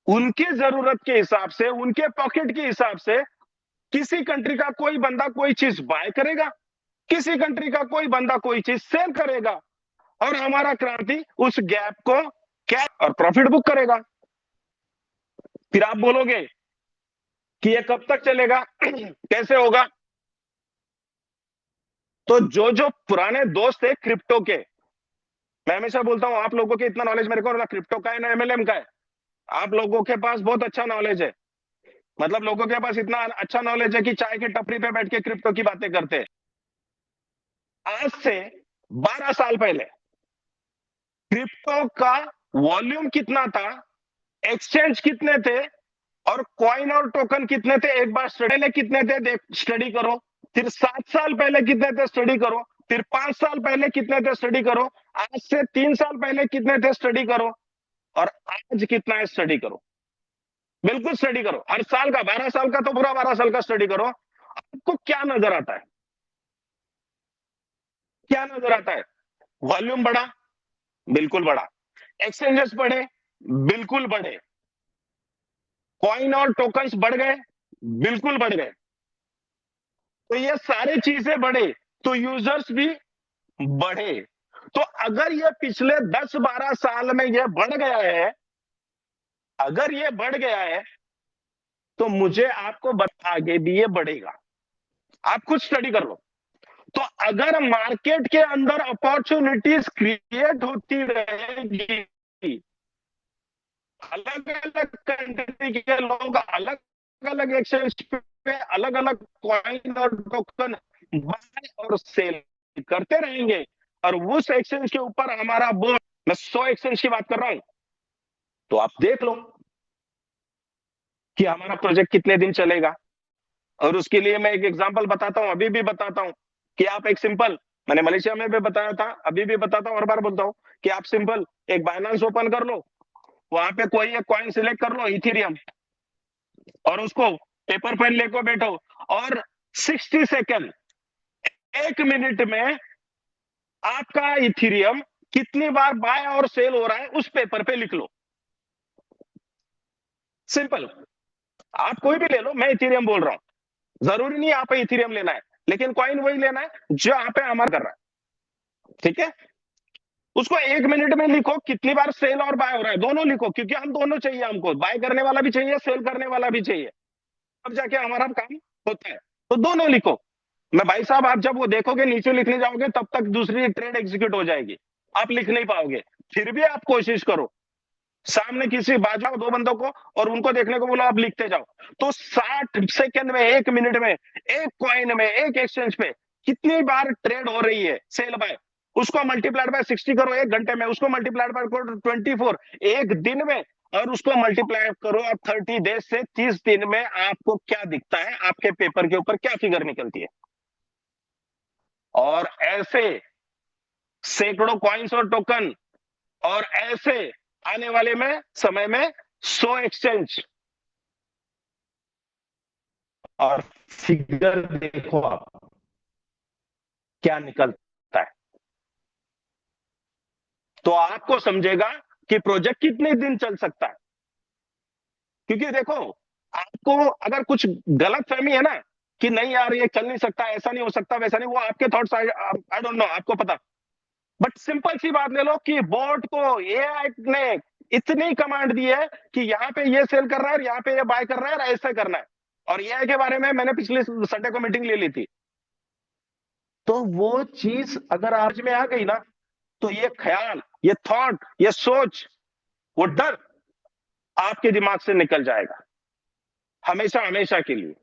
Speaker 6: उनकी जरूरत के हिसाब से, उनके पॉकेट के हिसाब से किसी कंट्री का कोई बंदा कोई चीज बाय करेगा, किसी कंट्री का कोई बंदा कोई चीज सेल करेगा, और हमारा क्रांति उस गैप को कैश और प्रॉफिट बुक करेगा। फिर आप बोलोगे कि ये कब तक चलेगा, कैसे होगा? तो जो जो पुराने दोस्त थे क्रिप्टो के, मैं हमेशा बोलता हूं, आप लोगों के इतना नॉलेज मेरे को ना क्रिप्टो का है ना एमएलएम का है, आप लोगों के पास बहुत अच्छा नॉलेज है। मतलब लोगों के पास इतना अच्छा नॉलेज है कि चाय की टपरी पे बैठ के क्रिप्टो की बातें करते हैं। आज से 12 साल पहले क्रिप्टो का वॉल्यूम कितना था, एक्सचेंज कितने थे, और कॉइन और टोकन कितने थे, एक बार पहले कितने थे देख, स्टडी करो। फिर 7 साल पहले कितने थे, स्टडी करो। फिर 5 साल पहले कितने थे, स्टडी करो। आज से 3 साल पहले कितने थे, स्टडी करो। और आज कितना है, स्टडी करो। बिल्कुल स्टडी करो, हर साल का 12 साल का, तो पूरा 12 साल का स्टडी करो। आपको क्या नजर आता है? क्या नजर आता है? वॉल्यूम बढ़ा, बिल्कुल बढ़ा। एक्सचेंजेस बढ़े, बिल्कुल बढ़े। कॉइन और टोकन्स बढ़ गए, बिल्कुल बढ़ गए। तो ये सारी चीजें बढ़े तो यूजर्स भी बढ़े। तो अगर ये पिछले 10-12 साल में ये बढ़ गया है, अगर ये बढ़ गया है, तो मुझे आपको आगे भी ये बढ़ेगा। आप खुद स्टडी कर लो। तो अगर मार्केट के अंदर अपॉर्चुनिटीज क्रिएट होती रहेगी, अलग अलग कंट्री के लोग अलग अलग एक्सचेंज पे अलग अलग कॉइन और टोकन बाय और सेल करते रहेंगे, और उस एक्सचेंज के ऊपर हमारा बोर्ड, मैं 100 एक्सचेंज की बात कर रहा हूं, तो आप देख लो कि हमारा प्रोजेक्ट कितने दिन चलेगा। और उसके लिए मैं एक एग्जांपल बताता हूं, अभी भी बताता हूं कि आप एक सिंपल, मैंने मलेशिया में भी बताया था, अभी भी बताता हूं, हर बार बोलता हूं कि आप सिंपल एक बाइनेंस ओपन कर लो, वहां पे कोई एक कॉइन सिलेक्ट कर लो, इथेरियम, और उसको पेपर पेन लेकर बैठो, और 60 सेकेंड, 1 मिनट में आपका इथेरियम कितनी बार बाय और सेल हो रहा है उस पेपर पे लिख लो। सिंपल। आप कोई भी ले लो, मैं इथेरियम बोल रहा हूं, जरूरी नहीं आप इथेरियम लेना है, लेकिन कॉइन वही लेना है जो यहाँ पे हमारा कर रहा है, ठीक है? उसको 1 मिनट में लिखो, कितनी बार सेल और बाय हो रहा है, दोनों लिखो, क्योंकि हम दोनों चाहिए, हमको बाय करने वाला भी चाहिए, सेल करने वाला भी चाहिए, अब जाके हमारा काम होता है। तो दोनों लिखो। मैं भाई साहब, आप जब वो देखोगे, नीचे लिखने जाओगे, तब तक दूसरी ट्रेड एग्जीक्यूट हो जाएगी, आप लिख नहीं पाओगे। फिर भी आप कोशिश करो, सामने किसी बाजू 2 बंदों को, और उनको देखने को बोलो, आप लिखते जाओ। तो 60 सेकंड में, 1 मिनट में, एक कॉइन में, एक एक्सचेंज पे कितनी बार ट्रेड हो रही है, सेल बाय, उसको मल्टीप्लाइड बाय 60 करो 1 घंटे में, उसको मल्टीप्लाइड बाय 24 एक दिन में, और उसको मल्टीप्लाई करो आप 30 डेज से 30 दिन में, आपको क्या दिखता है, आपके पेपर के ऊपर क्या फिगर निकलती है। और ऐसे सैकड़ों कॉइन्स और टोकन, और ऐसे आने वाले में समय में 100 एक्सचेंज, और फिगर देखो आप क्या निकलता है, तो आपको समझेगा कि प्रोजेक्ट कितने दिन चल सकता है। क्योंकि देखो, आपको अगर कुछ गलत फहमी है ना कि नहीं यार ये चल नहीं सकता, ऐसा नहीं हो सकता, वैसा नहीं, वो आपके थॉट्स, आई डोंट नो, आपको पता। बट सिंपल सी बात ले लो कि बोर्ड को एआई ने इतनी कमांड दी है कि यहाँ पे ये सेल कर रहा है, यहाँ पे ये बाय कर रहा है, और ऐसे करना है। और एआई के बारे में मैंने पिछले संडे को मीटिंग ले ली थी। तो वो चीज अगर आज में आ गई ना, तो ये ख्याल, ये थॉट, ये सोच, वो डर आपके दिमाग से निकल जाएगा, हमेशा हमेशा के लिए।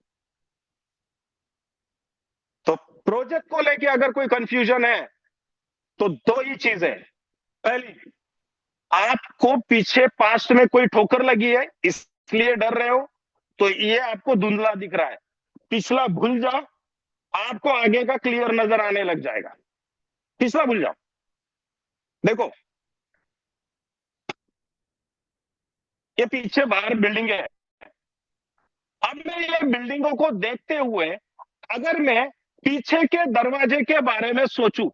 Speaker 6: तो प्रोजेक्ट को लेके अगर कोई कंफ्यूजन है, तो 2 ही चीजें। पहली, आपको पीछे पास्ट में कोई ठोकर लगी है इसलिए डर रहे हो, तो ये आपको धुंधला दिख रहा है। पिछला भूल जाओ, आपको आगे का क्लियर नजर आने लग जाएगा। पिछला भूल जाओ। देखो, ये पीछे बाहर बिल्डिंग है, अब मैं ये बिल्डिंगों को देखते हुए, अगर मैं पीछे के दरवाजे के बारे में सोचूं,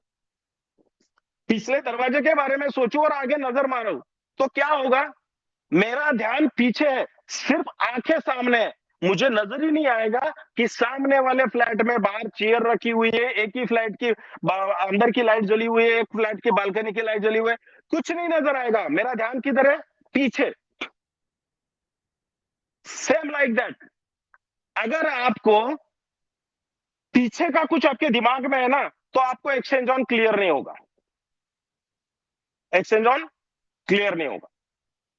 Speaker 6: पिछले दरवाजे के बारे में सोचूं और आगे नजर मारूं, तो क्या होगा? मेरा ध्यान पीछे है, सिर्फ आंखें सामने है, मुझे नजर ही नहीं आएगा कि सामने वाले फ्लैट में बाहर चेयर रखी हुई है, एक ही फ्लैट की अंदर की लाइट जली हुई है, एक फ्लैट की बालकनी की लाइट जली हुई है, कुछ नहीं नजर आएगा। मेरा ध्यान किधर है? पीछे। सेम लाइक दैट, अगर आपको पीछे का कुछ आपके दिमाग में है ना, तो आपको एक्सचेंज ऑन क्लियर नहीं होगा, एक्सचेंज ऑन क्लियर नहीं होगा।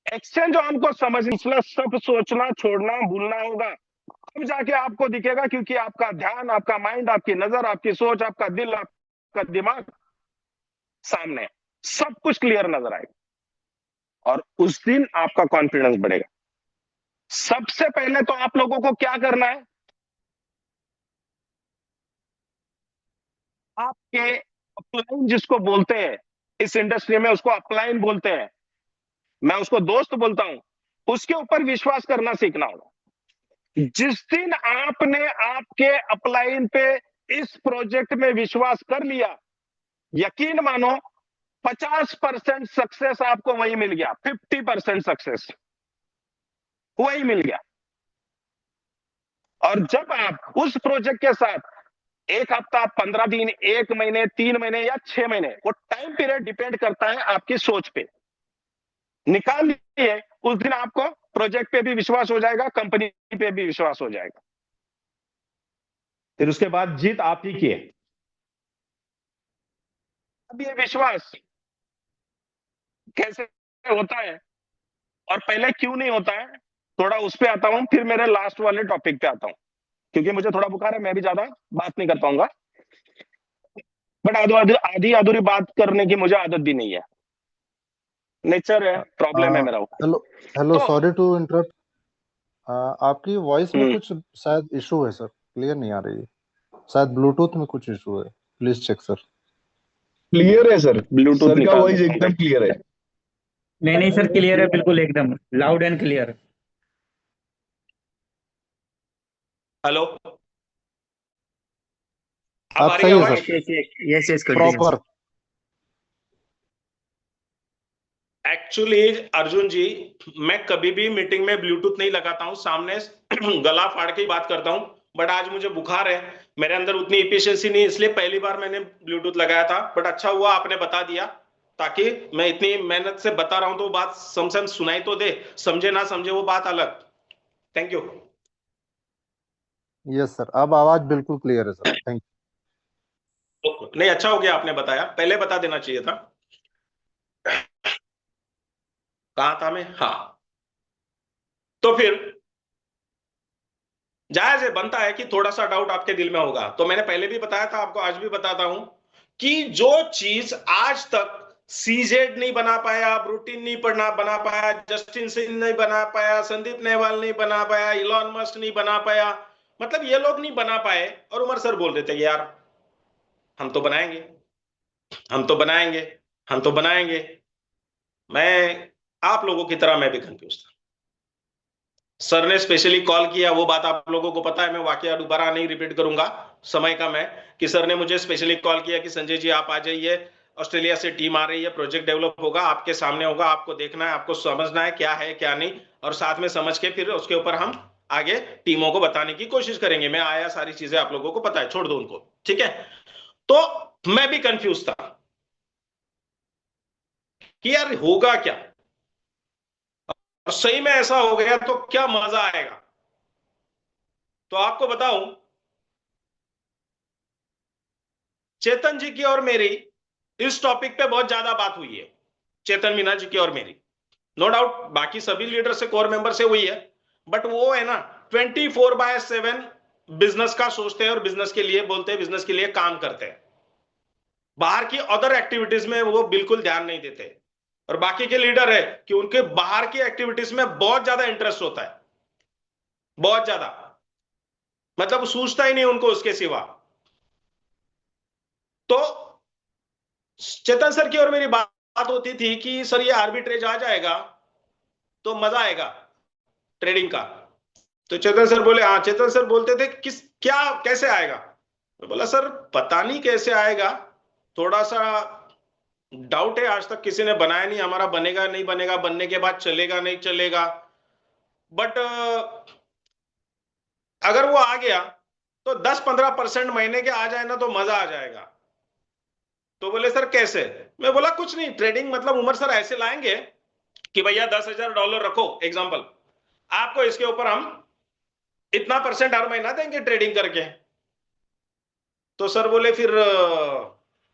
Speaker 6: एक्सचेंज ऑन को समझना, सब सोचना छोड़ना भूलना होगा, अब जाके आपको दिखेगा, क्योंकि आपका ध्यान, आपका माइंड, आपकी नजर, आपकी सोच, आपका दिल, आपका दिमाग सामने है, सब कुछ क्लियर नजर आएगा और उस दिन आपका कॉन्फिडेंस बढ़ेगा। सबसे पहले तो आप लोगों को क्या करना है? आपके अपलाइन जिसको बोलते हैं इस इंडस्ट्री में, उसको अपलाइन बोलते हैं, मैं उसको दोस्त बोलता हूं, उसके ऊपर विश्वास करना सीखना होगा। जिस दिन आपने आपके अपलाइन पे इस प्रोजेक्ट में विश्वास कर लिया, यकीन मानो 50% सक्सेस आपको वही मिल गया, 50% सक्सेस वही मिल गया। और जब आप उस प्रोजेक्ट के साथ 1 हफ्ता, 15 दिन, 1 महीने, 3 महीने या 6 महीने, वो टाइम पीरियड डिपेंड करता है आपकी सोच पे, निकाल लिए, उस दिन आपको प्रोजेक्ट पे भी विश्वास हो जाएगा, कंपनी पे भी विश्वास हो जाएगा।
Speaker 3: फिर उसके बाद जीत आप ही की है।
Speaker 6: अब ये विश्वास कैसे होता है और पहले क्यों नहीं होता है, थोड़ा उस पे आता हूं, फिर मेरे लास्ट वाले टॉपिक पे आता हूं, क्योंकि मुझे थोड़ा बुखार है, मैं भी ज्यादा बात नहीं कर पाऊंगा, बट आधी अधूरी बात करने की मुझे आदत भी नहीं है, नेचर है, प्रॉब्लम है मेरा वो।
Speaker 8: हेलो हेलो,
Speaker 6: तो
Speaker 8: सॉरी टू इंटरप्ट। आपकी वॉइस में
Speaker 6: हम्म।
Speaker 8: कुछ शायद इशू है सर, क्लियर नहीं आ रही है, शायद ब्लूटूथ में कुछ इशू है, प्लीज चेक सर।
Speaker 5: क्लियर है सर,
Speaker 6: ब्लूटूथ
Speaker 5: सर का
Speaker 6: निकाल
Speaker 5: वॉइस
Speaker 6: देता हूं।
Speaker 5: एकदम क्लियर है।
Speaker 7: नहीं नहीं सर, क्लियर है, बिल्कुल एकदम लाउड एंड क्लियर।
Speaker 9: हेलो, अब
Speaker 8: आप
Speaker 9: आ रही
Speaker 8: सही
Speaker 9: है
Speaker 8: है
Speaker 9: आवाज?
Speaker 8: Sir,
Speaker 7: yes yes,
Speaker 8: proper.
Speaker 9: Actually Arjun ji, मैं कभी भी मीटिंग में ब्लूटूथ नहीं लगाता हूं, सामने गला फाड़ के ही बात करता हूं, बट आज मुझे बुखार है, मेरे अंदर उतनी एफिशिएंसी नहीं, इसलिए पहली बार मैंने ब्लूटूथ लगाया था, बट अच्छा हुआ आपने बता दिया, ताकि मैं इतनी मेहनत से बता रहा हूं तो बात समझ सुनाई तो दे, समझे ना समझे वो बात अलग। Thank you.
Speaker 8: यस सर, अब आवाज बिल्कुल क्लियर है सर, थैंक
Speaker 9: नहीं, अच्छा हो गया आपने बताया, पहले बता देना चाहिए था। कहां था मैं? हाँ, तो फिर जायज है, बनता है कि थोड़ा सा डाउट आपके दिल में होगा, तो मैंने पहले भी बताया था आपको, आज भी बताता हूं कि जो चीज आज तक सीजेड नहीं बना पाया, ब्रूटिन नहीं बना पाया, जस्टिन सिंह नहीं बना पाया, संदीप नेहवाल नहीं बना पाया, इलॉन मस्क नहीं बना पाया, मतलब ये लोग नहीं बना पाए, और उमर सर बोल देते यार हम तो बनाएंगे, हम तो बनाएंगे, हम तो बनाएंगे। मैं आप लोगों की तरह मैं भी कंफ्यूज था। सर ने स्पेशली कॉल किया, वो बात आप लोगों को पता है, मैं वाकया दोबारा नहीं रिपीट करूंगा, समय कम है, कि सर ने मुझे स्पेशली कॉल किया कि संजय जी आप आ जाइए, ऑस्ट्रेलिया से टीम आ रही है, प्रोजेक्ट डेवलप होगा, आपके सामने होगा, आपको देखना है, आपको समझना है क्या है क्या नहीं, और साथ में समझ के फिर उसके ऊपर हम आगे टीमों को बताने की कोशिश करेंगे। मैं आया, सारी चीजें आप लोगों को पता है, छोड़ दो उनको, ठीक है। तो मैं भी कंफ्यूज था कि यार होगा क्या, और सही में ऐसा हो गया तो क्या मजा आएगा। तो आपको बताऊं, चेतन जी की और मेरी इस टॉपिक पे बहुत ज्यादा बात हुई है, चेतन मीना जी की और मेरी, नो डाउट बाकी सभी लीडर से, कोर मेंबर से हुई है, बट वो है ना 24/7 बिजनेस का सोचते हैं और बिजनेस के लिए बोलते हैं, बिजनेस के लिए काम करते हैं, बाहर की अदर एक्टिविटीज में वो बिल्कुल ध्यान नहीं देते। और बाकी के लीडर है कि उनके बाहर की एक्टिविटीज में बहुत ज्यादा इंटरेस्ट होता है, बहुत ज्यादा, मतलब सोचता ही नहीं उनको उसके सिवा। तो चेतन सर की और मेरी बात होती थी कि सर ये आर्बिट्रेज आ जाएगा तो मजा आएगा ट्रेडिंग का। तो चेतन सर बोले, हाँ, चेतन सर बोलते थे किस क्या कैसे आएगा, मैं बोला सर पता नहीं कैसे आएगा, थोड़ा सा डाउट है, आज तक किसी ने बनाया नहीं, हमारा बनेगा नहीं बनेगा, बनने के बाद चलेगा नहीं चलेगा, बट अगर वो आ गया तो 10-15% महीने के आ जाए ना तो मजा आ जाएगा। तो बोले सर कैसे? मैं बोला कुछ नहीं, ट्रेडिंग मतलब उमर सर ऐसे लाएंगे कि भैया $10,000 रखो एग्जांपल, आपको इसके ऊपर हम इतना % हर महीना देंगे ट्रेडिंग करके। तो सर बोले फिर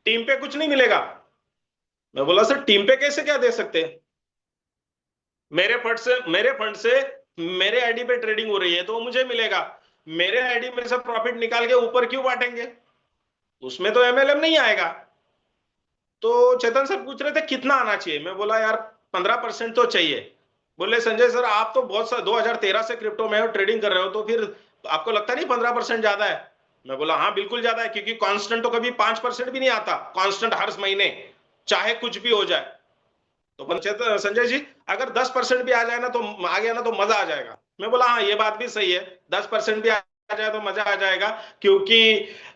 Speaker 9: टीम पे कुछ नहीं मिलेगा? मैं बोला सर टीम पे कैसे क्या दे सकते? मेरे फंड से मेरे आईडी पे ट्रेडिंग हो रही है तो मुझे मिलेगा, मेरे आईडी में से प्रॉफिट निकाल के ऊपर क्यों बांटेंगे? उसमें तो एमएलएम नहीं आएगा। तो चेतन सर पूछ रहे थे कितना आना चाहिए, मैं बोला यार 15% तो चाहिए। बोले संजय सर आप तो बहुत 2013 से क्रिप्टो में हो, ट्रेडिंग कर रहे हो, तो फिर आपको लगता नहीं 15% ज्यादा है? मैं बोला हाँ बिल्कुल ज्यादा है, क्योंकि कांस्टेंट तो कभी 5% भी नहीं आता, कांस्टेंट हर महीने चाहे कुछ भी हो जाए। तो संजय जी अगर 10% भी आ जाए ना तो आ गया ना तो मजा आ जाएगा। मैं बोला हाँ ये बात भी सही है, 10% भी आ जाए तो मजा आ जाएगा, क्योंकि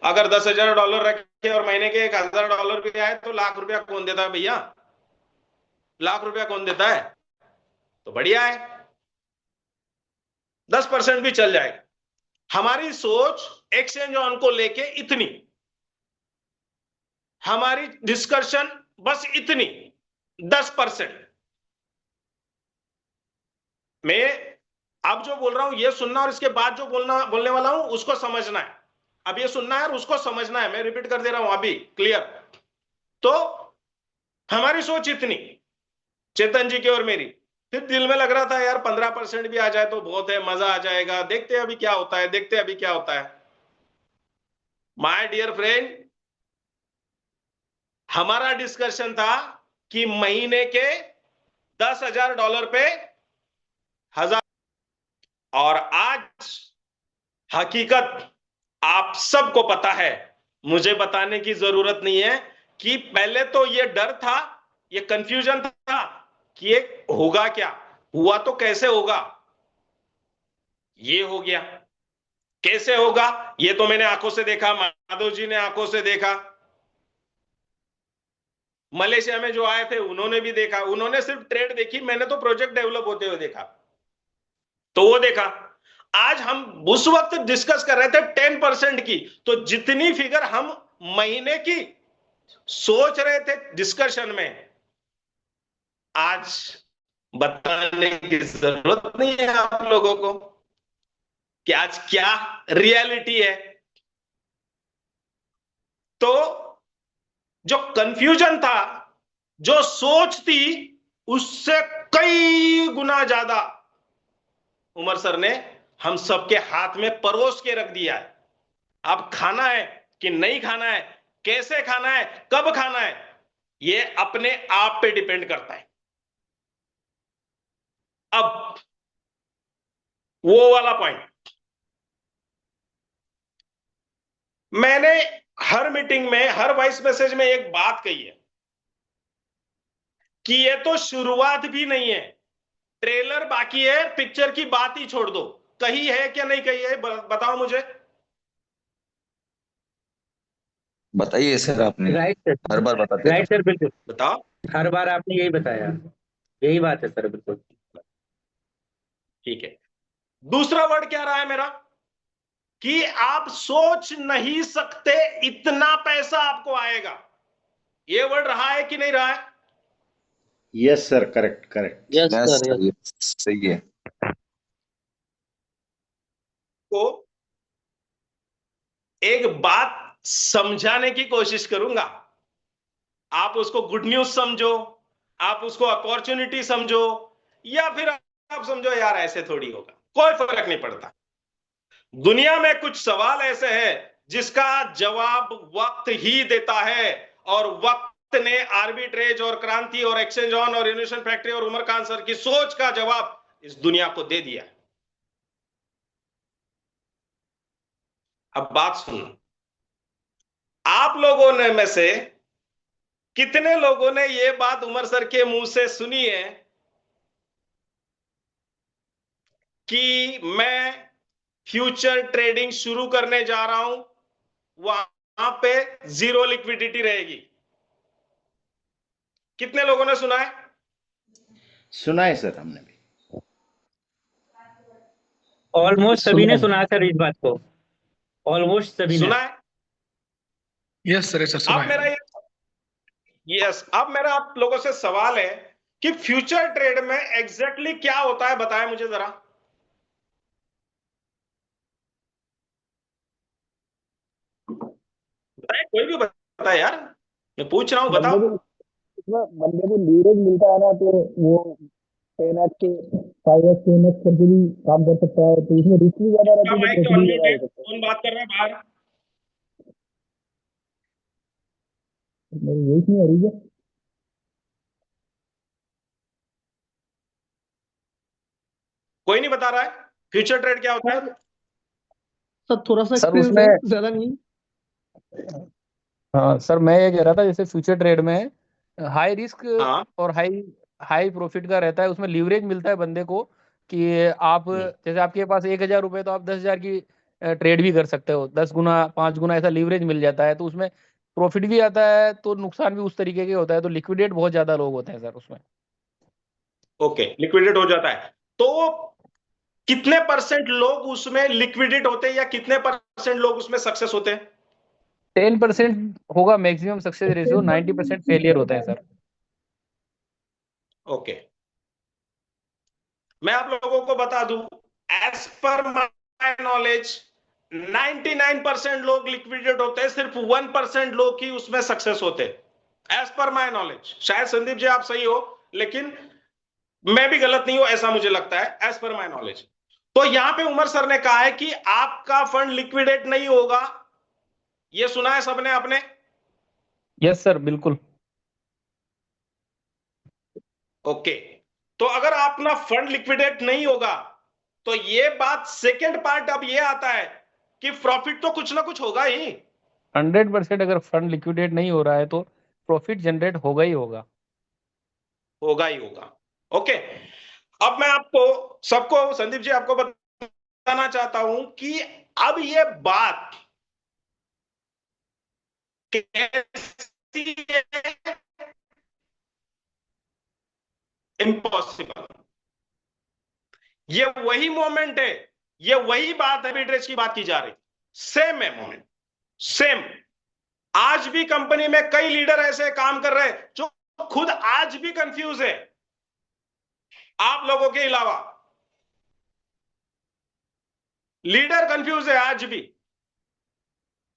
Speaker 9: अगर $10,000 रखे और महीने के $1,000 भी आए तो लाख रुपया कौन देता है भैया? लाख रुपया कौन देता है? तो बढ़िया है, 10% भी चल जाएगा। हमारी सोच एक्सचेंज ऑन को लेके इतनी, हमारी डिस्कशन बस इतनी, 10%। मैं अब जो बोल रहा हूं ये सुनना, और इसके बाद जो बोलने वाला हूं उसको समझना है। अब ये सुनना है और उसको समझना है, मैं रिपीट कर दे रहा हूं अभी, क्लियर? तो हमारी सोच इतनी, चेतन जी की और मेरी, फिर दिल में लग रहा था यार 15% भी आ जाए तो बहुत है, मजा आ जाएगा, देखते हैं अभी क्या होता है, देखते हैं अभी क्या होता है। माय डियर फ्रेंड, हमारा डिस्कशन था कि महीने के $10,000 पे 1,000, और आज हकीकत आप सबको पता है, मुझे बताने की जरूरत नहीं है कि पहले तो ये डर था, ये कंफ्यूजन था कि ये होगा क्या, हुआ तो कैसे होगा, ये हो गया। कैसे होगा ये तो मैंने आंखों से देखा, माधव जी ने आंखों से देखा, मलेशिया में जो आए थे उन्होंने भी देखा, उन्होंने सिर्फ ट्रेड देखी, मैंने तो प्रोजेक्ट डेवलप होते हुए देखा, तो वो देखा। आज हम उस वक्त डिस्कस कर रहे थे 10% की, तो जितनी फिगर हम महीने की सोच रहे थे डिस्कशन में, आज बताने की जरूरत नहीं है आप लोगों को कि आज क्या रियलिटी है। तो जो कंफ्यूजन था, जो सोच थी, उससे कई गुना ज्यादा उमर सर ने हम सबके हाथ में परोस के रख दिया है। अब खाना है कि नहीं खाना है, कैसे खाना है, कब खाना है, ये अपने आप पे डिपेंड करता है। अब वो वाला पॉइंट मैंने हर मीटिंग में, हर वॉइस मैसेज में एक बात कही है कि ये तो शुरुआत भी नहीं है, ट्रेलर बाकी है, पिक्चर की बात ही छोड़ दो। कही है क्या नहीं कही है, बताओ मुझे।
Speaker 10: बताइए सर, आपने
Speaker 7: राइट सर,
Speaker 10: हर बार बताते
Speaker 7: राइट सर, बिल्कुल
Speaker 9: बताओ।
Speaker 7: हर बार आपने यही बताया, यही बात है सर, बिल्कुल
Speaker 9: ठीक है, दूसरा वर्ड क्या रहा है मेरा कि आप सोच नहीं सकते इतना पैसा आपको आएगा, ये वर्ड रहा है कि नहीं रहा है?
Speaker 4: Yes sir, correct correct.
Speaker 10: Yes sir, ये सही है।
Speaker 9: को एक बात समझाने की कोशिश करूंगा, आप उसको गुड न्यूज समझो, आप उसको अपॉर्चुनिटी समझो, या फिर आप समझो यार ऐसे थोड़ी होगा, कोई फर्क नहीं पड़ता। दुनिया में कुछ सवाल ऐसे हैं जिसका जवाब वक्त ही देता है, और वक्त ने आर्बिट्रेज और क्रांति और एक्सचेंज ऑन और इनोवेशन फैक्ट्री और उमर खान सर की सोच का जवाब इस दुनिया को दे दिया। अब बात सुनो, आप लोगों ने में से कितने लोगों ने यह बात उमर सर के मुंह से सुनी है कि मैं फ्यूचर ट्रेडिंग शुरू करने जा रहा हूं, वहां पे जीरो लिक्विडिटी रहेगी। कितने लोगों ने सुना है?
Speaker 4: सुना है सर हमने भी।
Speaker 7: ऑलमोस्ट सभी ने सुना सर इस बात को, ऑलमोस्ट सभी ने।
Speaker 9: सुना है?
Speaker 5: यस सर, सुना
Speaker 9: अब मेरा अब मेरा आप लोगों से सवाल है कि फ्यूचर ट्रेड में एग्जैक्टली क्या होता है, बताएं मुझे जरा। बताए, कोई भी बताए यार, मैं पूछ रहा हूं, बताओ।
Speaker 5: बंदे को लीवरेज मिलता है ना, तो वो 10x के 5x 10x करके भी काम कर सकता है, तो इसमें रिस्क भी ज्यादा रहती है,
Speaker 9: माइक
Speaker 5: तो
Speaker 9: तो
Speaker 5: प्रॉफिट भी
Speaker 9: अनम्यूट
Speaker 5: ज्यादा
Speaker 9: है,
Speaker 5: हो सकता
Speaker 9: कौन बात कर रहा है बाहर?
Speaker 5: है। मेरी वॉइस नहीं आ रही है?
Speaker 9: कोई नहीं बता रहा है फ्यूचर ट्रेड क्या होता है?
Speaker 5: सर थोड़ा सा
Speaker 11: सर
Speaker 5: एक्सपीरियंस
Speaker 11: उसमें
Speaker 5: है, ज्यादा नहीं।
Speaker 11: हाँ सर, मैं ये कह रहा था जैसे फ्यूचर ट्रेड में हाई रिस्क
Speaker 9: हाँ।
Speaker 11: और हाई हाई प्रॉफिट का रहता है, उसमें लीवरेज मिलता है बंदे को कि आप जैसे आपके पास 1,000 रुपए, तो आप 10,000 की ट्रेड भी कर सकते हो, 10 गुना 5 गुना ऐसा लीवरेज मिल जाता है, तो उसमें प्रॉफिट भी आता है तो नुकसान भी उस तरीके के होता है, तो लिक्विडेट बहुत ज्यादा लोग होते हैं सर उसमें।
Speaker 9: ओके, लिक्विडेट हो जाता है, तो कितने परसेंट लोग उसमें लिक्विडेट होते हैं या कितने परसेंट लोग उसमें सक्सेस होते हैं?
Speaker 11: 10% होगा मैक्सिमम सक्सेस रेशियो, 90% फेलियर होते हैं सर।
Speaker 9: ओके, मैं आप लोगों को बता दूं, एज पर माय नॉलेज 99% लोग लिक्विडेट होते हैं, सिर्फ 1% लोग ही उसमें सक्सेस होते हैं, एज पर माय नॉलेज। शायद संदीप जी आप सही हो, लेकिन मैं भी गलत नहीं हूं ऐसा मुझे लगता है, एज पर माय नॉलेज। तो यहां पे उमर सर ने कहा है कि आपका फंड लिक्विडेट नहीं होगा, ये सुना है सबने आपने?
Speaker 11: यस सर, बिल्कुल।
Speaker 9: ओके, तो अगर अपना फंड लिक्विडेट नहीं होगा तो ये बात, सेकेंड पार्ट अब ये आता है कि प्रॉफिट तो कुछ ना कुछ होगा ही।
Speaker 11: 100% अगर फंड लिक्विडेट नहीं हो रहा है तो प्रॉफिट जनरेट होगा ही होगा।
Speaker 9: होगा ही होगा। ओके, अब मैं आपको सबको, संदीप जी आपको बताना चाहता हूं कि अब ये बात कैसी है? इम्पॉसिबल। ये वही मोमेंट है, ये वही बात है, आर्बिट्रेज की बात की जा रही, सेम है मोमेंट, सेम। आज भी कंपनी में कई लीडर ऐसे काम कर रहे हैं जो खुद आज भी कंफ्यूज है, आप लोगों के अलावा लीडर कंफ्यूज है आज भी।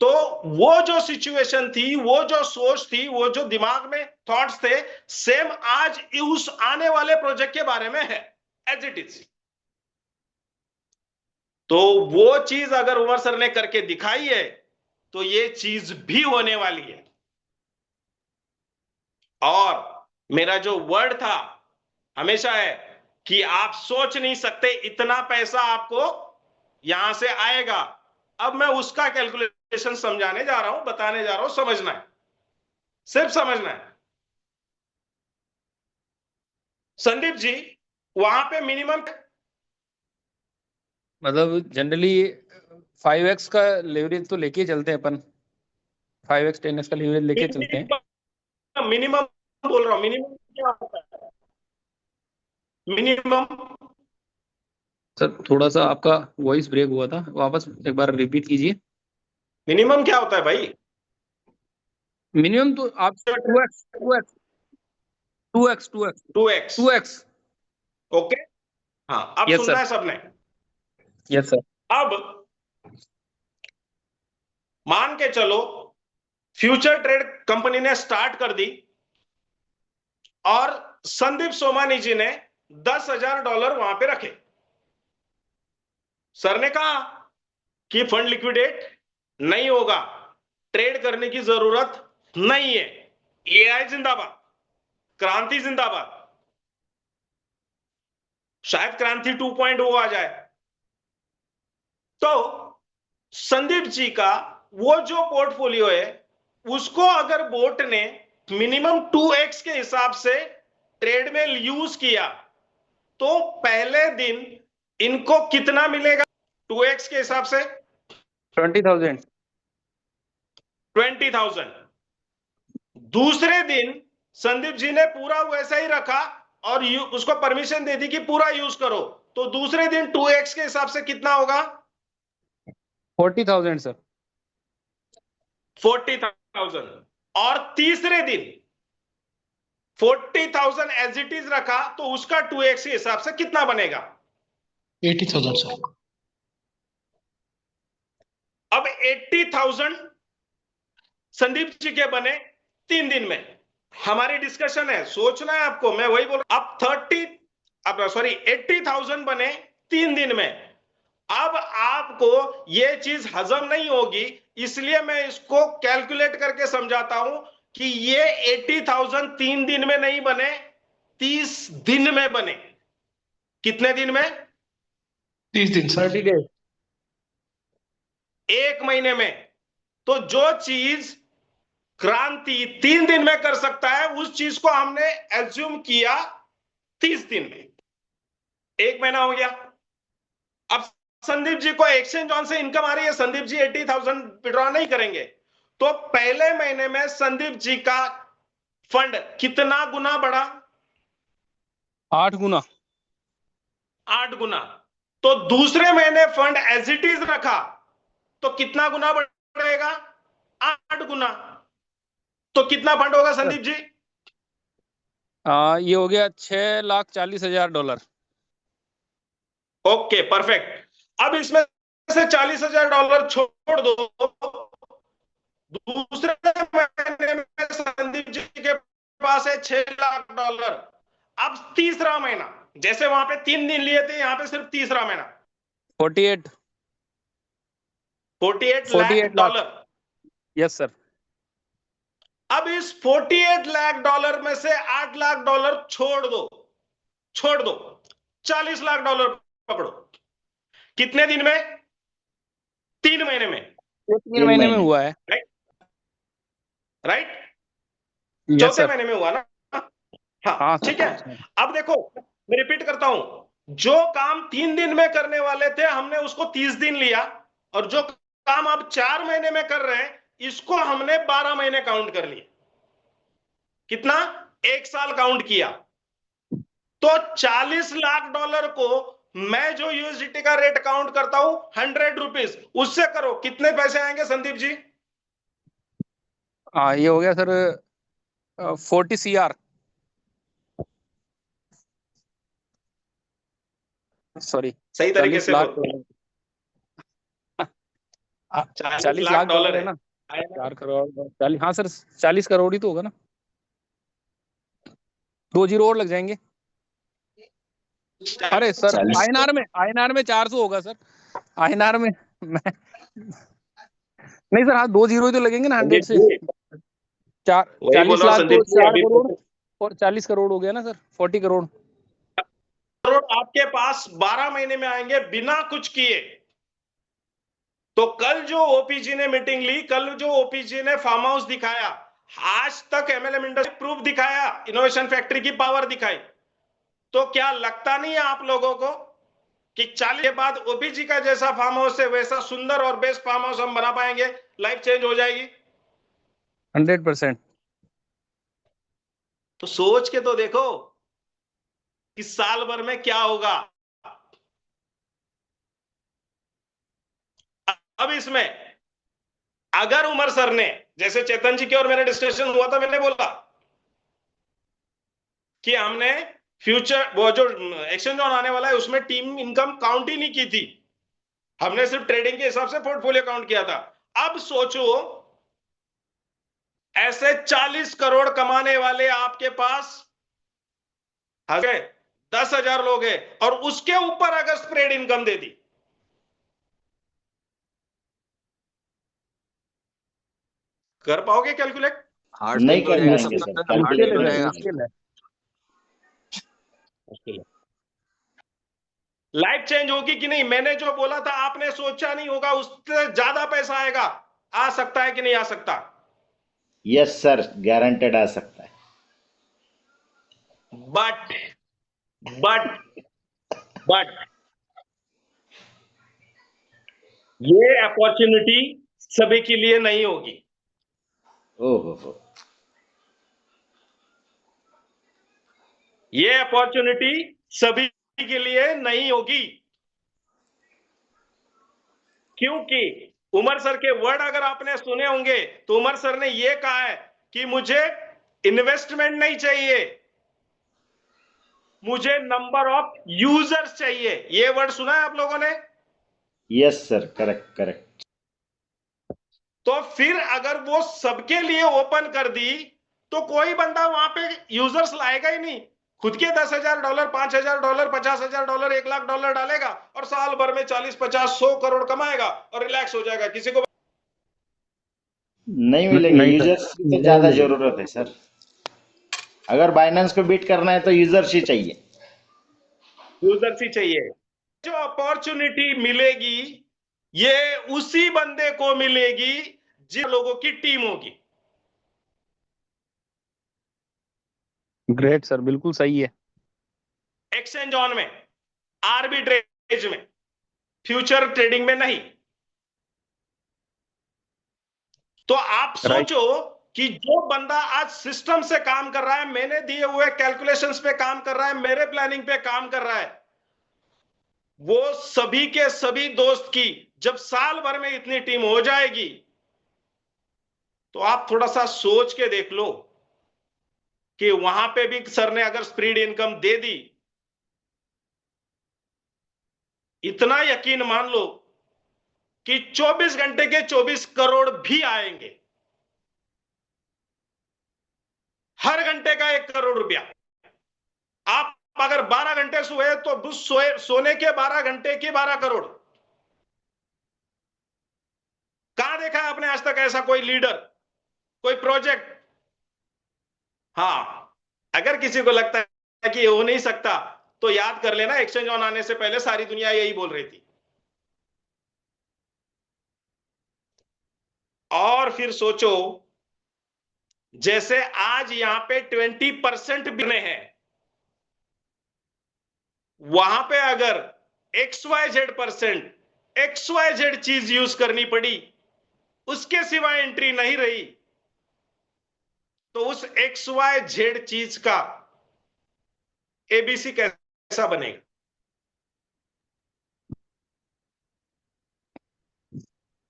Speaker 9: तो वो जो सिचुएशन थी, वो जो सोच थी, वो जो दिमाग में थॉट्स थे, सेम आज उस आने वाले प्रोजेक्ट के बारे में है, एज इट इज। तो वो चीज अगर उमर सर ने करके दिखाई है तो ये चीज भी होने वाली है। और मेरा जो वर्ड था हमेशा है कि आप सोच नहीं सकते इतना पैसा आपको यहां से आएगा। अब मैं उसका कैलकुलेशन समझाने जा रहा हूं, बताने जा रहा हूं, समझना है, सिर्फ समझना है। संदीप जी, वहां पे मिनिमम
Speaker 11: मतलब जनरली 5x का लेवरेज तो लेके चलते हैं अपन, 5x 10x का लेवरेज लेके चलते हैं।
Speaker 9: मिनिमम बोल रहा हूं, मिनिमम क्या होता है? मिनिमम
Speaker 11: सर थोड़ा सा आपका वॉइस ब्रेक हुआ था, वापस एक बार रिपीट कीजिए।
Speaker 9: मिनिमम क्या होता है भाई?
Speaker 11: मिनिमम तो आप 2x 2x 2x 2x
Speaker 9: 2x
Speaker 11: 2x।
Speaker 9: Okay, हाँ, अब
Speaker 11: Yes,
Speaker 9: सुनना
Speaker 11: sir.
Speaker 9: है सबने।
Speaker 11: Yes sir.
Speaker 9: अब मान के चलो फ्यूचर ट्रेड कंपनी ने स्टार्ट कर दी और संदीप सोमानी जी ने $10,000 वहां पे रखे। सर ने कहा कि फंड लिक्विडेट नहीं होगा, ट्रेड करने की जरूरत नहीं है। एआई जिंदाबाद, क्रांति जिंदाबाद, शायद क्रांति 2.0 आ जाए। तो संदीप जी का वो जो पोर्टफोलियो है उसको अगर बोर्ड ने मिनिमम 2x के हिसाब से ट्रेड में यूज किया तो पहले दिन इनको कितना मिलेगा 2x के हिसाब से?
Speaker 11: 20,000।
Speaker 9: 20,000। दूसरे दिन संदीप जी ने पूरा वैसा ही रखा और उसको परमिशन दे दी कि पूरा यूज करो, तो दूसरे दिन 2x के हिसाब से कितना होगा?
Speaker 11: 40,000 सर।
Speaker 9: 40,000। और तीसरे दिन 40,000 एज इट इज रखा तो उसका 2x के हिसाब से कितना बनेगा?
Speaker 5: 80,000 सर।
Speaker 9: अब 80,000 संदीप जी के बने 3 दिन में। हमारी डिस्कशन है, सोचना है आपको, मैं वही बोल रहा हूं। अब 80,000 बने 3 दिन में। अब आपको ये चीज हजम नहीं होगी, इसलिए मैं इसको कैलकुलेट करके समझाता हूं कि ये 80,000 3 दिन में नहीं बने, 30 दिन में बने। कितने दिन में?
Speaker 5: 30 दिन सर।
Speaker 11: 30 डेज।
Speaker 9: 1 महीने में। तो जो चीज क्रांति 3 दिन में कर सकता है, उस चीज को हमने एज्यूम किया 30 दिन में। 1 महीना हो गया। अब संदीप जी को एक्सचेंज ऑन से इनकम आ रही है, संदीप जी 80,000 विड्रॉ नहीं करेंगे, तो पहले महीने में संदीप जी का फंड कितना गुना बढ़ा?
Speaker 11: 8 गुना।
Speaker 9: 8 गुना। तो दूसरे महीने फंड एज इट इज रखा तो कितना गुना बढ़ेगा? 8 गुना। तो कितना फंड होगा संदीप जी?
Speaker 11: ये हो गया $6,40,000।
Speaker 9: Okay, perfect. अब इसमें से $40,000 छोड़ दो। दूसरे महीने में संदीप जी के पास है $6 लाख। अब तीसरा महीना, जैसे वहां पे 3 दिन लिए थे, यहां पे सिर्फ तीसरा महीना
Speaker 11: 48
Speaker 9: लाख।
Speaker 11: Yes sir.
Speaker 9: अब इस $48 लाख में से $8 लाख छोड़ दो, $40 लाख पकड़ो। कितने दिन में? 3 महीने में।
Speaker 11: 3 महीने में हुआ है।
Speaker 9: राइट?
Speaker 11: यस
Speaker 9: चौथे
Speaker 11: सर।
Speaker 9: महीने में हुआ ना? हाँ,
Speaker 11: हाँ
Speaker 9: ठीक है। अब देखो, मैं रिपीट करता हूं, जो काम 3 दिन में करने वाले थे हमने उसको 30 दिन लिया, और जो काम अब 4 महीने में कर रहे हैं इसको हमने 12 महीने काउंट कर लिए। कितना? 1 साल काउंट किया। तो $40 लाख को मैं जो यूएसडीटी का रेट काउंट करता हूं 100 रुपीज, उससे करो कितने पैसे आएंगे संदीप जी?
Speaker 11: ये हो गया सर 40 CR। सॉरी,
Speaker 9: सही तरीके
Speaker 11: 40
Speaker 9: से
Speaker 11: लाख।
Speaker 9: बोलो।
Speaker 11: 40 लाख डॉलर है ना? 4 करोड़ 40। हाँ सर, 40 करोड़ ही तो होगा ना। 2 जीरो और लग जाएंगे। अरे सर, INR में 400 होगा सर। INR में नहीं सर, हाँ 2 जीरो ही तो लगेंगे ना 100 से। 40 लाख तो 4 करोड़ और 40 करोड़ हो गया ना सर, 40 करोड़।
Speaker 9: आपके पास 12 महीने में आएंगे बिना कुछ किए। तो कल जो ओपीजी ने मीटिंग ली, कल जो ओपीजी ने फार्म हाउस दिखाया, आज तक MLM इंडस्ट्री प्रूफ दिखाया, इनोवेशन फैक्ट्री की पावर दिखाई, तो क्या लगता नहीं है आप लोगों को कि 40 के बाद ओपीजी का जैसा फार्म हाउस है वैसा सुंदर और बेस्ट फार्म हाउस हम बना पाएंगे? लाइफ चेंज हो जाएगी
Speaker 11: 100%।
Speaker 9: तो सोच के तो देखो कि साल भर में क्या होगा। अब इसमें अगर उमर सर ने, जैसे चेतन जी की और मेरा डिस्कशन हुआ था, मैंने बोला कि हमने फ्यूचर वो जो एक्सचेंज ऑन आने वाला है उसमें टीम इनकम काउंट ही नहीं की थी, हमने सिर्फ ट्रेडिंग के हिसाब से पोर्टफोलियो काउंट किया था। अब सोचो ऐसे 40 करोड़ कमाने वाले आपके पास 10,000 लोग हैं, और उसके ऊपर अगर स्प्रेड इनकम दे दी, कर पाओगे कैलकुलेट?
Speaker 4: नहीं कर पाएंगे सर, कैलकुलेट नहीं होगा।
Speaker 11: मुश्किल है।
Speaker 9: लाइफ चेंज होगी कि नहीं? मैंने जो बोला था आपने सोचा नहीं होगा, उससे ज्यादा पैसा आएगा। आ सकता है कि नहीं आ सकता?
Speaker 4: यस सर, गारंटेड आ सकता है।
Speaker 9: बट ये अपॉर्चुनिटी सभी के लिए नहीं होगी।
Speaker 4: ओहो।
Speaker 9: ये अपॉर्चुनिटी सभी के लिए नहीं होगी, क्योंकि उमर सर के वर्ड अगर आपने सुने होंगे तो उमर सर ने ये कहा है कि मुझे इन्वेस्टमेंट नहीं चाहिए, मुझे नंबर ऑफ यूजर्स चाहिए। ये वर्ड सुना है आप लोगों ने?
Speaker 4: Yes sir, correct.
Speaker 9: तो फिर अगर वो सबके लिए ओपन कर दी तो कोई बंदा वहां पे यूजर्स लाएगा ही नहीं। खुद के $10,000, $5,000, $50,000, $1,00,000 डालेगा और साल भर में 40, 50, 100 करोड़ कमाएगा और रिलैक्स हो जाएगा। किसी को
Speaker 4: नहीं मिलेंगे, यूजर्स की तो ज्यादा जरूरत है सर। अगर बाइनेंस को बीट करना है तो यूजर्स ही चाहिए।
Speaker 9: यूजर्स ही चाहिए। जो अपॉर्चुनिटी मिलेगी ये उसी बंदे को मिलेगी जिन लोगों की टीम होगी।
Speaker 11: ग्रेट सर, बिल्कुल सही है।
Speaker 9: एक्सचेंज ऑन में, आर्बिट्रेज में, फ्यूचर ट्रेडिंग में नहीं। तो आप सोचो कि जो बंदा आज सिस्टम से काम कर रहा है, मैंने दिए हुए कैलकुलेशंस पे काम कर रहा है, मेरे प्लानिंग पे काम कर रहा है, वो सभी के सभी दोस्त की जब साल भर में इतनी टीम हो जाएगी तो आप थोड़ा सा सोच के देख लो कि वहां पे भी सर ने अगर स्प्रेड इनकम दे दी, इतना यकीन मान लो कि 24 घंटे के 24 करोड़ भी आएंगे। हर घंटे का 1 करोड़ रुपया। आप अगर 12 घंटे सोए तो सोने के 12 घंटे के 12 करोड़। कहां देखा है आपने आज तक ऐसा कोई लीडर, कोई प्रोजेक्ट? हां, अगर किसी को लगता है कि ये हो नहीं सकता तो याद कर लेना, एक्सचेंज ऑन आने से पहले सारी दुनिया यही बोल रही थी। और फिर सोचो, जैसे आज यहां पे 20% बिकने हैं, वहां पे अगर XYZ% XYZ चीज यूज करनी पड़ी, उसके सिवाय एंट्री नहीं रही, तो उस XYZ चीज का ABC कैसा बनेगा?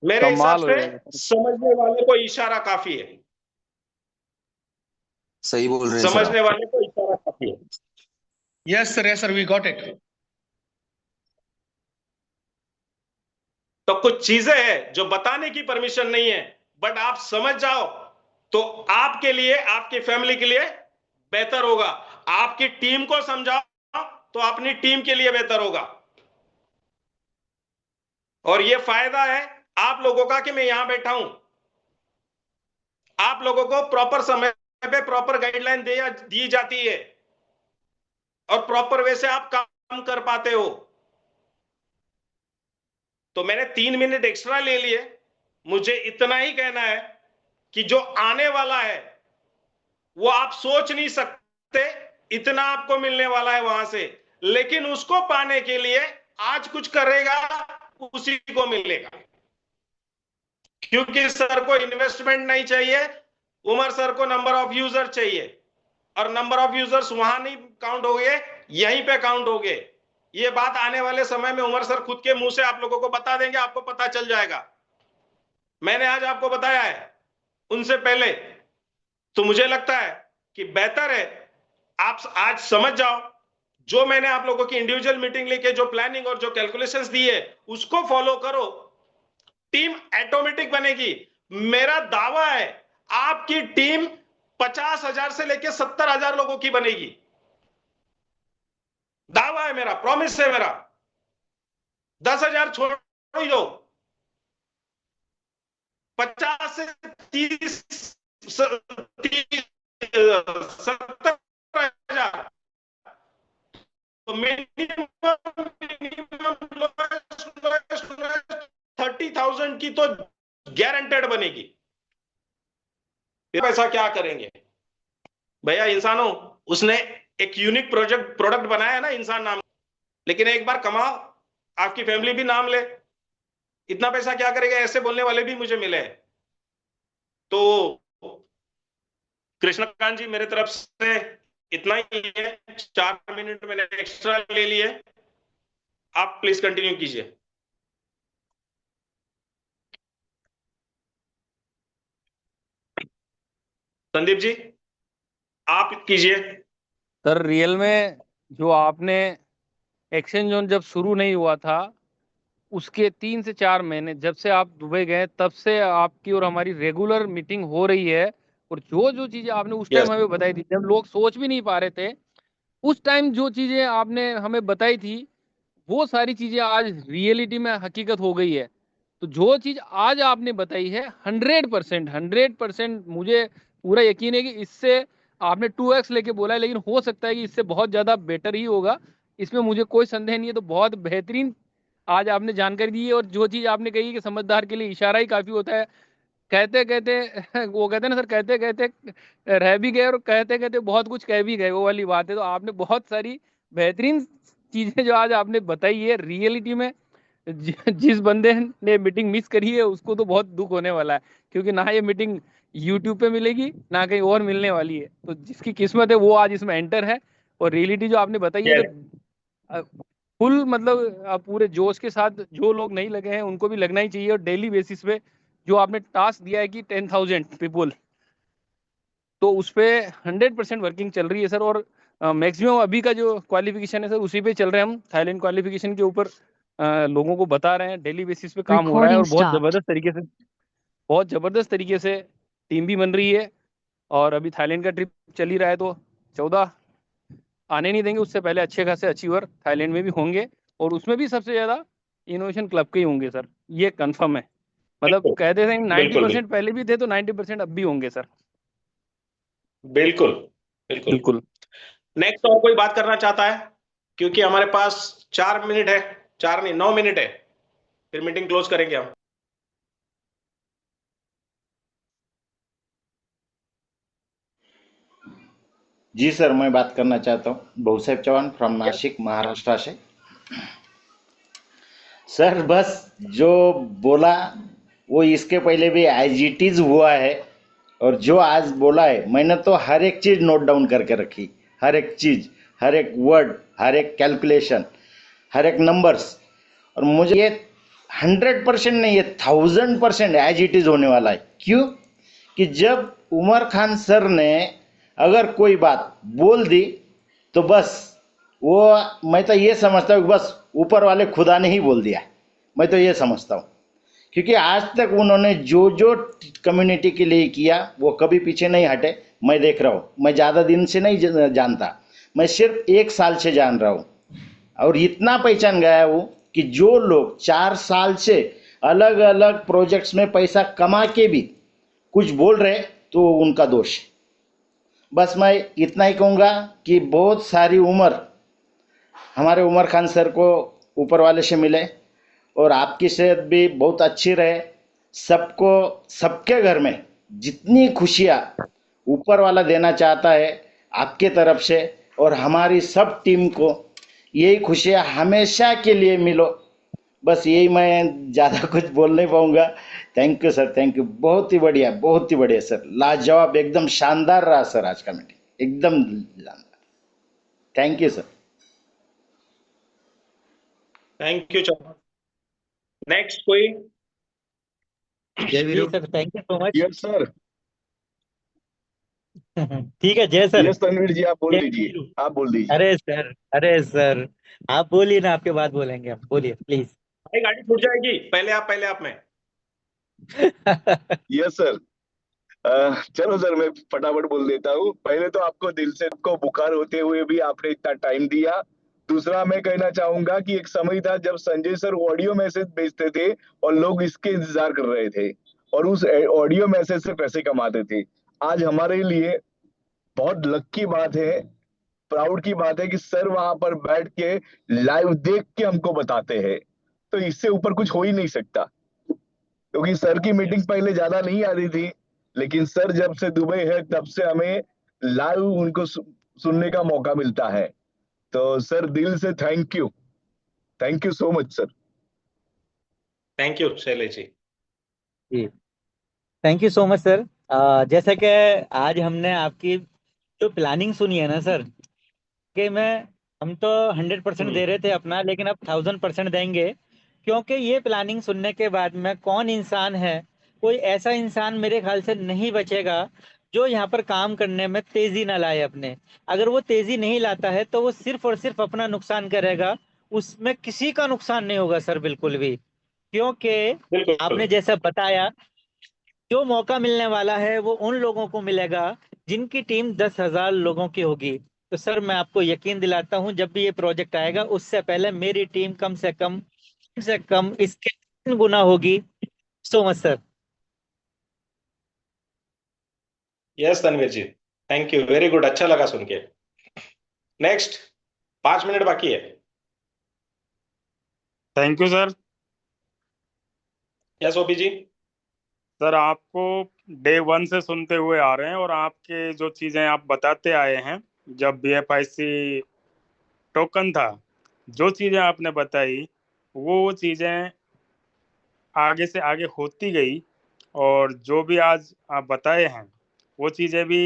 Speaker 9: मेरे हिसाब से समझने वाले को इशारा काफी है।
Speaker 10: सही बोल रहे हैं सर
Speaker 9: समझने
Speaker 10: आप।
Speaker 9: वाले को इशारा काफी है।
Speaker 12: Yes, sir, we got it.
Speaker 9: तो कुछ चीजें हैं जो बताने की परमिशन नहीं है, बट आप समझ जाओ तो आपके लिए, आपकी फैमिली के लिए बेहतर होगा। आपकी टीम को समझाओ तो अपनी टीम के लिए बेहतर होगा। और यह फायदा है आप लोगों का कि मैं यहां बैठा हूं। आप लोगों को प्रॉपर समय पे प्रॉपर गाइडलाइन दी जाती है और प्रॉपर वे से आप काम कर पाते हो। तो मैंने 3 मिनट एक्स्ट्रा ले लिए। मुझे इतना ही कहना है कि जो आने वाला है वो आप सोच नहीं सकते, इतना आपको मिलने वाला है वहां से। लेकिन उसको पाने के लिए आज कुछ करेगा, उसी को मिलेगा। क्योंकि सर को इन्वेस्टमेंट नहीं चाहिए, उमर सर को नंबर ऑफ यूजर चाहिए। और नंबर ऑफ यूजर्स वहां नहीं काउंट हो गए, यहीं पे काउंट हो गए। ये बात आने वाले समय में उमर सर खुद के मुंह से आप लोगों को बता देंगे, आपको पता चल जाएगा। मैंने आज आपको बताया है, उनसे पहले। तो मुझे लगता है कि बेहतर है आप आज समझ जाओ। जो मैंने आप लोगों की इंडिविजुअल मीटिंग लेके जो प्लानिंग और जो कैलकुलेशंस दी है उसको फॉलो करो, टीम ऑटोमेटिक बनेगी। मेरा दावा है आपकी टीम 50,000 से लेके 70,000 लोगों की बनेगी। दावा है मेरा, प्रॉमिस है मेरा। 10,000 छोड़ ही दो, 50 से 30 70,000 तो मिनिमम 30,000 की तो गारंटेड बनेगी। पैसा क्या करेंगे भैया? इंसानों, उसने एक यूनिक प्रोडक्ट बनाया है ना, इंसान नाम। लेकिन एक बार कमाओ, आपकी फैमिली भी नाम ले। इतना पैसा क्या करेगा? ऐसे बोलने वाले भी मुझे मिले। तो कृष्णकांत जी मेरे तरफ से इतना ही है, 4 मिनट मैंने एक्स्ट्रा ले लिए, आप प्लीज कंटिन्यू कीजिए। संदीप जी आप कीजिए।
Speaker 11: सर रियल में जो आपने एक्सचेंज जोन जब शुरू नहीं हुआ था उसके 3 से 4 महीने जब से आप दुबई गए तब से आपकी और हमारी रेगुलर मीटिंग हो रही है। और जो जो चीजें आपने उस टाइम हमें बताई थी जब लोग सोच भी नहीं पा रहे थे, उस टाइम जो चीजें आपने हमें बताई थी वो सारी चीजें आज रियलिटी में हकीकत हो गई है। तो जो चीज आज आपने बताई है 100% मुझे पूरा यकीन है कि इससे आपने 2x लेके बोला है, लेकिन हो सकता है कि इससे बहुत ज्यादा बेटर ही होगा, इसमें मुझे कोई संदेह नहीं है। तो बहुत बेहतरीन आज आपने जानकारी दी है। और जो चीज आपने कही कि समझदार के लिए इशारा ही काफी होता है, कहते कहते वो कहते हैं ना सर, कहते कहते रह भी गए और कहते कहते बहुत कुछ कह भी गए, वो वाली बात है। तो आपने बहुत सारी बेहतरीन चीजें जो आज आपने बताई है रियलिटी में जिस बंदे ने मीटिंग मिस करी है उसको तो बहुत दुख होने वाला है, क्योंकि ना ये मीटिंग यूट्यूब पे मिलेगी ना कहीं और मिलने वाली है। तो जिसकी किस्मत है वो आज इसमें एंटर है। और रियलिटी जो आपने बताई है तो फुल मतलब पूरे जोश के साथ जो लोग नहीं लगे हैं उनको भी लगना ही चाहिए। और डेली बेसिस पे जो आपने टास्क दिया है कि 10,000 पीपल, तो उस पे 100% वर्किंग चल रही है सर। और मैक्सिमम अभी का जो क्वालिफिकेशन है सर उसी पे चल रहे हैं हम। थाईलैंड क्वालिफिकेशन के ऊपर लोगों को बता रहे हैं, डेली बेसिस पे काम हो रहा है। और बहुत जबरदस्त तरीके से टीम भी बन रही है। और अभी थाईलैंड का ट्रिप चल ही रहा है, तो 14 आने नहीं देंगे, उससे पहले अच्छे खासे अचीवर थाईलैंड में भी होंगे। और उसमें भी सबसे ज्यादा इनोवेशन क्लब के ही होंगे सर, ये कंफर्म है। मतलब कहते थे 90% पहले भी थे तो 90% अब भी होंगे सर।
Speaker 9: बिल्कुल बिल्कुल बिल्कुल। नेक्स्ट और कोई बात करना चाहता है? क्योंकि हमारे पास 4 मिनट है, 4 नहीं 9 मिनट है, फिर मीटिंग क्लोज करेंगे हम।
Speaker 4: जी सर, मैं बात करना चाहता हूँ बहुसाहेब चौहान फ्रॉम नासिक महाराष्ट्र से। सर बस जो बोला वो इसके पहले भी एज इट इज हुआ है, और जो आज बोला है मैंने तो हर एक चीज़ नोट डाउन करके रखी, हर एक चीज़, हर एक वर्ड, हर एक कैलकुलेशन, हर एक नंबर्स। और मुझे ये 100% नहीं, ये 1000% एज इट इज होने वाला है। क्यों कि जब उमर खान सर ने अगर कोई बात बोल दी तो बस वो, मैं तो ये समझता हूँ कि बस ऊपर वाले खुदा ने ही बोल दिया, मैं तो ये समझता हूँ। क्योंकि आज तक उन्होंने जो जो कम्युनिटी के लिए किया वो कभी पीछे नहीं हटे। मैं देख रहा हूँ, मैं ज़्यादा दिन से नहीं जानता, मैं सिर्फ 1 साल से जान रहा हूँ। और इतना पहचान गया हूँ कि जो लोग 4 साल से अलग अलग प्रोजेक्ट्स में पैसा कमा के भी कुछ बोल रहे तो उनका दोष है। बस मैं इतना ही कहूँगा कि बहुत सारी उम्र हमारे उमर खान सर को ऊपर वाले से मिले, और आपकी सेहत भी बहुत अच्छी रहे। सबको, सबके घर में जितनी खुशियाँ ऊपर वाला देना चाहता है आपके तरफ से, और हमारी सब टीम को यही खुशियाँ हमेशा के लिए मिलो। बस यही, मैं ज़्यादा कुछ बोल नहीं पाऊँगा। Thank you sir, thank you. बहुत ही बढ़िया सर, लाजवाब, एकदम शानदार रहा सर आज का मीटिंग, एकदम शानदार। Thank you sir.
Speaker 9: Thank you Chauhan. Next कोई?
Speaker 1: Jai Veeru.
Speaker 7: Sir thank you so much.
Speaker 3: Yes sir.
Speaker 7: ठीक है जय सर।
Speaker 3: यस तनवीर जी, आप बोल
Speaker 7: जय
Speaker 3: दीजिए,
Speaker 7: वीरू।
Speaker 3: आप बोल दीजिए।
Speaker 7: अरे सर आप बोलिए ना, आपके बाद बोलेंगे हम, बोलिए प्लीज।
Speaker 9: भाई गाड़ी छूट जाएगी, पहले आप में।
Speaker 3: Yes sir. चलो सर, मैं फटाफट बोल देता हूँ। पहले तो आपको दिल से, आपको बुखार होते हुए भी आपने इतना टाइम दिया। दूसरा मैं कहना चाहूंगा कि एक समय था जब संजय सर ऑडियो मैसेज भेजते थे और लोग इसके इंतजार कर रहे थे और उस ऑडियो मैसेज से पैसे कमाते थे। आज हमारे लिए बहुत लकी बात है, प्राउड की बात है कि सर वहां पर बैठ के लाइव देख के हमको बताते हैं। तो इससे ऊपर कुछ हो ही नहीं सकता, क्योंकि सर की मीटिंग पहले ज्यादा नहीं आती थी, लेकिन सर जब से दुबई है तब से हमें लाइव उनको सुनने का मौका मिलता है। तो सर दिल से thank you so much sir.
Speaker 9: Thank you Shailesh ji.
Speaker 7: Thank you so much sir.
Speaker 13: जैसे कि आज हमने आपकी जो प्लानिंग सुनी है ना सर, कि मैं हम तो 100% दे रहे थे अपना, लेकिन अब 1000% देंगे, क्योंकि ये प्लानिंग सुनने के बाद में कौन इंसान है, कोई ऐसा इंसान मेरे ख्याल से नहीं बचेगा जो यहाँ पर काम करने में तेजी ना लाए अपने। अगर वो तेजी नहीं लाता है तो वो सिर्फ और सिर्फ अपना नुकसान करेगा, उसमें किसी का नुकसान नहीं होगा सर, बिल्कुल भी। क्योंकि
Speaker 9: बिल्कुल।
Speaker 13: आपने जैसा बताया, जो मौका मिलने वाला है वो उन लोगों को मिलेगा जिनकी टीम 10,000 लोगों की होगी। तो सर मैं आपको यकीन दिलाता हूं, जब भी ये प्रोजेक्ट आएगा उससे पहले मेरी टीम कम से कम इसके 3 गुना होगी। So much sir.
Speaker 9: Yes Tanveer ji, thank you, very good, अच्छा लगा सुन के। नेक्स्ट, 5 मिनट बाकी है।
Speaker 14: Thank you sir.
Speaker 9: Yes OP ji.
Speaker 14: Sir आपको डे 1 से सुनते हुए आ रहे हैं, और आपके जो चीजें आप बताते आए हैं, जब BFIC टोकन था, जो चीजें आपने बताई वो चीजें आगे से आगे होती गई, और जो भी आज आप बताए हैं वो चीजें भी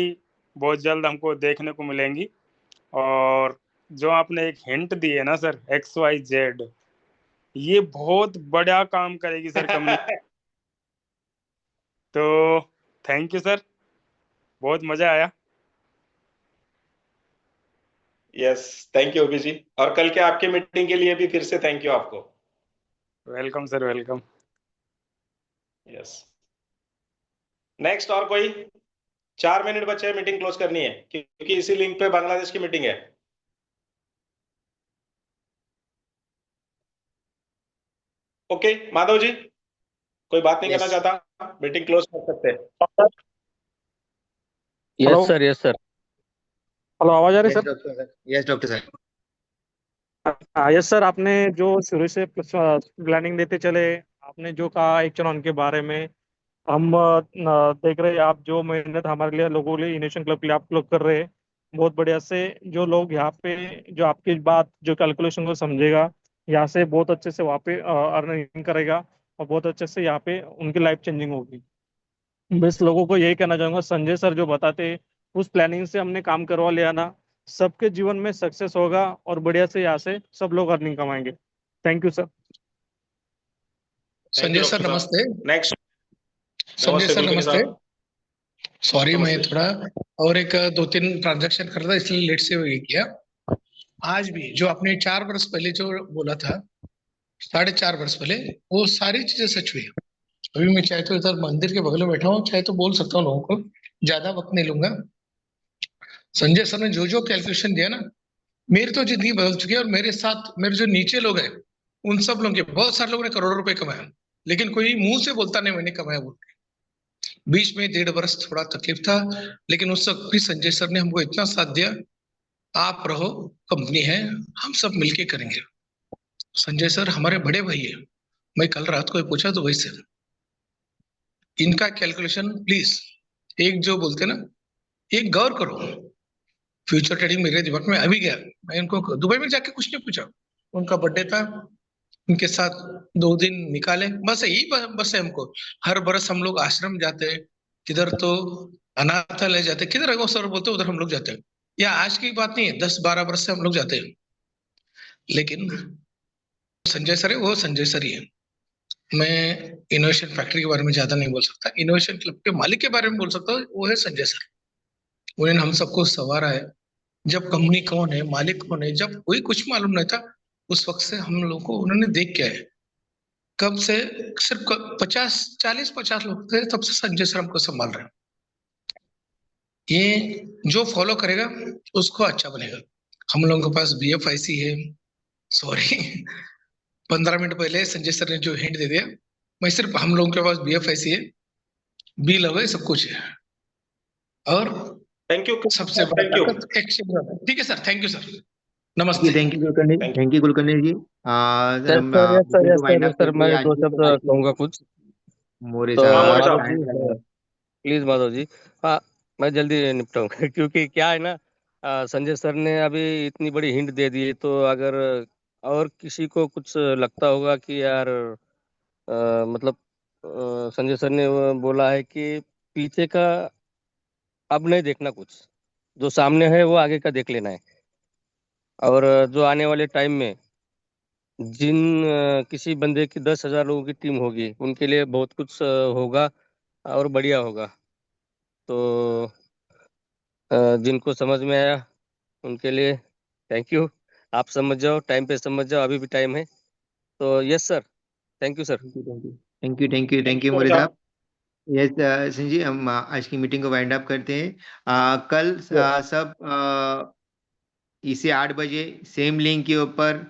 Speaker 14: बहुत जल्द हमको देखने को मिलेंगी। और जो आपने एक हिंट दी है ना सर, XYZ, ये बहुत बड़ा काम करेगी सर कंपनी। तो थैंक यू सर, बहुत मजा आया।
Speaker 9: यस थैंक यू ओपी जी, और कल के आपके मीटिंग के लिए भी फिर से थैंक यू आपको।
Speaker 14: Welcome sir, welcome.
Speaker 9: Yes next, और कोई? 4 मिनट बचे हैं, मीटिंग क्लोज करनी है, क्योंकि इसी लिंक पे बांग्लादेश की मीटिंग है। ओके माधव जी, कोई बात नहीं करना चाहता, मीटिंग क्लोज कर सकते हैं।
Speaker 11: Yes sir, yes sir.
Speaker 15: Hello, आवाज आ रही
Speaker 1: yes
Speaker 15: sir?
Speaker 1: Doctor sir, yes doctor sir.
Speaker 15: Yes sir, आपने जो शुरू से प्लानिंग देते चले, आपने जो कहा एक्चुअल उनके बारे में, हम देख रहे हैं आप जो मेहनत हमारे लिए, लोगों के लिए, इनोवेशन क्लब के लिए आप लोग कर रहे हैं बहुत बढ़िया से। जो लोग यहाँ पे जो आपकी बात जो कैलकुलेशन को समझेगा, यहाँ से बहुत अच्छे से वहाँ पे अर्निंग करेगा, और बहुत अच्छे से यहाँ पे उनकी लाइफ चेंजिंग होगी। बस लोगों को यही कहना चाहूंगा, संजय सर जो बताते उस प्लानिंग से हमने काम करवा लिया ना, सबके जीवन में सक्सेस होगा, और बढ़िया से यहाँ से सब लोग अर्निंग कमाएंगे। Thank you sir.
Speaker 12: Sanjay sir नमस्ते।
Speaker 9: नेक्स्ट,
Speaker 12: संजय सर
Speaker 9: गुलकर्णी
Speaker 12: नमस्ते।
Speaker 9: साहब।
Speaker 12: सॉरी मैं
Speaker 9: नमस्ते।
Speaker 12: थोड़ा और एक 2-3 ट्रांजैक्शन कर रहा था, इसलिए लेट से ये किया। आज भी जो आपने 4 वर्ष पहले जो बोला था, 4.5 वर्ष पहले, वो सारी चीजें सच हुई। अभी मैं चाहे तो इधर मंदिर के बगल में बैठा हूँ, चाहे तो बोल सकता हूँ लोगों को, ज्यादा वक्त नहीं लूंगा। संजय सर ने जो जो कैलकुलेशन दिया ना, मेरी तो जिंदगी बदल चुकी है। और मेरे साथ मेरे जो नीचे लोग हैं, उन सब लोगों के, बहुत सारे लोगों ने करोड़ों रुपए कमाया, लेकिन कोई मुंह से बोलता नहीं मैंने कमाया बोल के। बीच में 1.5 वर्ष थोड़ा तकलीफ था, लेकिन उस वक्त भी संजय सर ने हमको इतना साथ दिया, आप रहो, कंपनी है, हम सब मिलके करेंगे। संजय सर हमारे बड़े भाई है। मैं कल रात को पूछा तो वैसे इनका कैलकुलेशन प्लीज, एक जो बोलते ना, एक गौर करो। फ्यूचर ट्रेडिंग मेरे दिमाग में अभी गया। मैं इनको दुबई में जाके कुछ नहीं पूछा, उनका बर्थडे था, उनके साथ 2 दिन निकाले, बस यही बस है हमको। हर बरस हम लोग आश्रम जाते हैं, किधर तो अनाथालय जाते, किधर वो सर बोलते उधर हम लोग जाते हैं। या आज की बात नहीं है, 10-12 वर्ष से हम लोग जाते हैं। लेकिन संजय सर है, वो संजय सर ही है। मैं इनोवेशन फैक्ट्री के बारे में ज्यादा नहीं बोल सकता, इनोवेशन क्लब के मालिक के बारे में बोल सकता हूँ, वो है संजय सर। उन्होंने हम सबको संवारा है। जब कंपनी कौन है, मालिक कौन है, जब कोई कुछ मालूम नहीं था, उस वक्त से हम लोग को उन्होंने देख के आए। कब से सिर्फ 40-50 लोग थे, तब से संजय सर हमको संभाल रहे हैं। ये जो फॉलो करेगा उसको अच्छा बनेगा। हम लोगों के पास BFIC है। सॉरी 15 मिनट पहले संजय सर ने जो हिंट दे दिया, मैं सिर्फ हम लोगों के पास BFIC है, बी लव है, सब कुछ है। और
Speaker 9: थैंक यू,
Speaker 12: सबसे बड़ा ताकत एक्शन। ठीक है सर, थैंक यू सर, नमस्ते।
Speaker 1: Thank you Kulkarni, thank you Kulkarni ji.
Speaker 11: Yes sir, yes sir, yes sir, yes sir, मैं 2 शब्द कहूंगा कुछ।
Speaker 1: मोरे
Speaker 11: तो
Speaker 1: साहब
Speaker 11: माधव जी, प्लीज माधव जी, हाँ मैं जल्दी निपटाऊंगा क्योंकि क्या है ना, संजय सर ने अभी इतनी बड़ी हिंट दे दी है, तो अगर और किसी को कुछ लगता होगा कि यार मतलब संजय सर ने वो बोला है कि
Speaker 16: पीछे का अब नहीं देखना कुछ, जो सामने है वो आगे का देख लेना है। और जो आने वाले टाइम में जिन किसी बंदे की 10,000 लोगों की टीम होगी, उनके लिए बहुत कुछ होगा और बढ़िया होगा। तो जिनको समझ में आया उनके लिए थैंक यू। आप समझ जाओ, टाइम पे समझ जाओ, अभी भी टाइम है। तो yes sir, thank you sir.
Speaker 1: Thank you thank you thank you More साहब। यस सिंह जी, हम आज की मीटिंग को वाइंड अप करते हैं। कल सब इसे 8 बजे सेम लिंक के ऊपर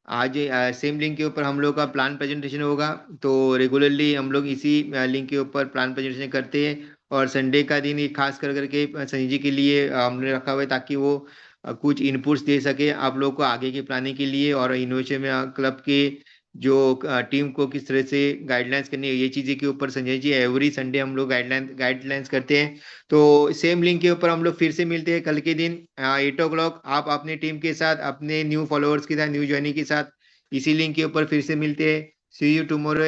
Speaker 1: आज सेम लिंक के ऊपर हम लोग का प्लान प्रेजेंटेशन होगा। तो रेगुलरली हम लोग इसी लिंक के ऊपर प्लान प्रेजेंटेशन करते हैं। और संडे का दिन ये खास कर करके संजय जी के लिए हमने रखा हुआ है, ताकि वो कुछ इनपुट्स दे सके आप लोग को आगे की प्लानिंग के लिए, और इनोवेशन क्लब के जो टीम को किस तरह से गाइडलाइंस करनी है, ये चीज़ें के ऊपर संजय जी एवरी संडे हम लोग गाइडलाइंस करते हैं। तो सेम लिंक के ऊपर हम लोग फिर से मिलते हैं कल के दिन 8 o'clock। आप अपने टीम के साथ, अपने न्यू फॉलोअर्स के साथ, न्यू ज्वाइनिंग के साथ इसी लिंक के ऊपर फिर से मिलते हैं। सी यू टुमारो।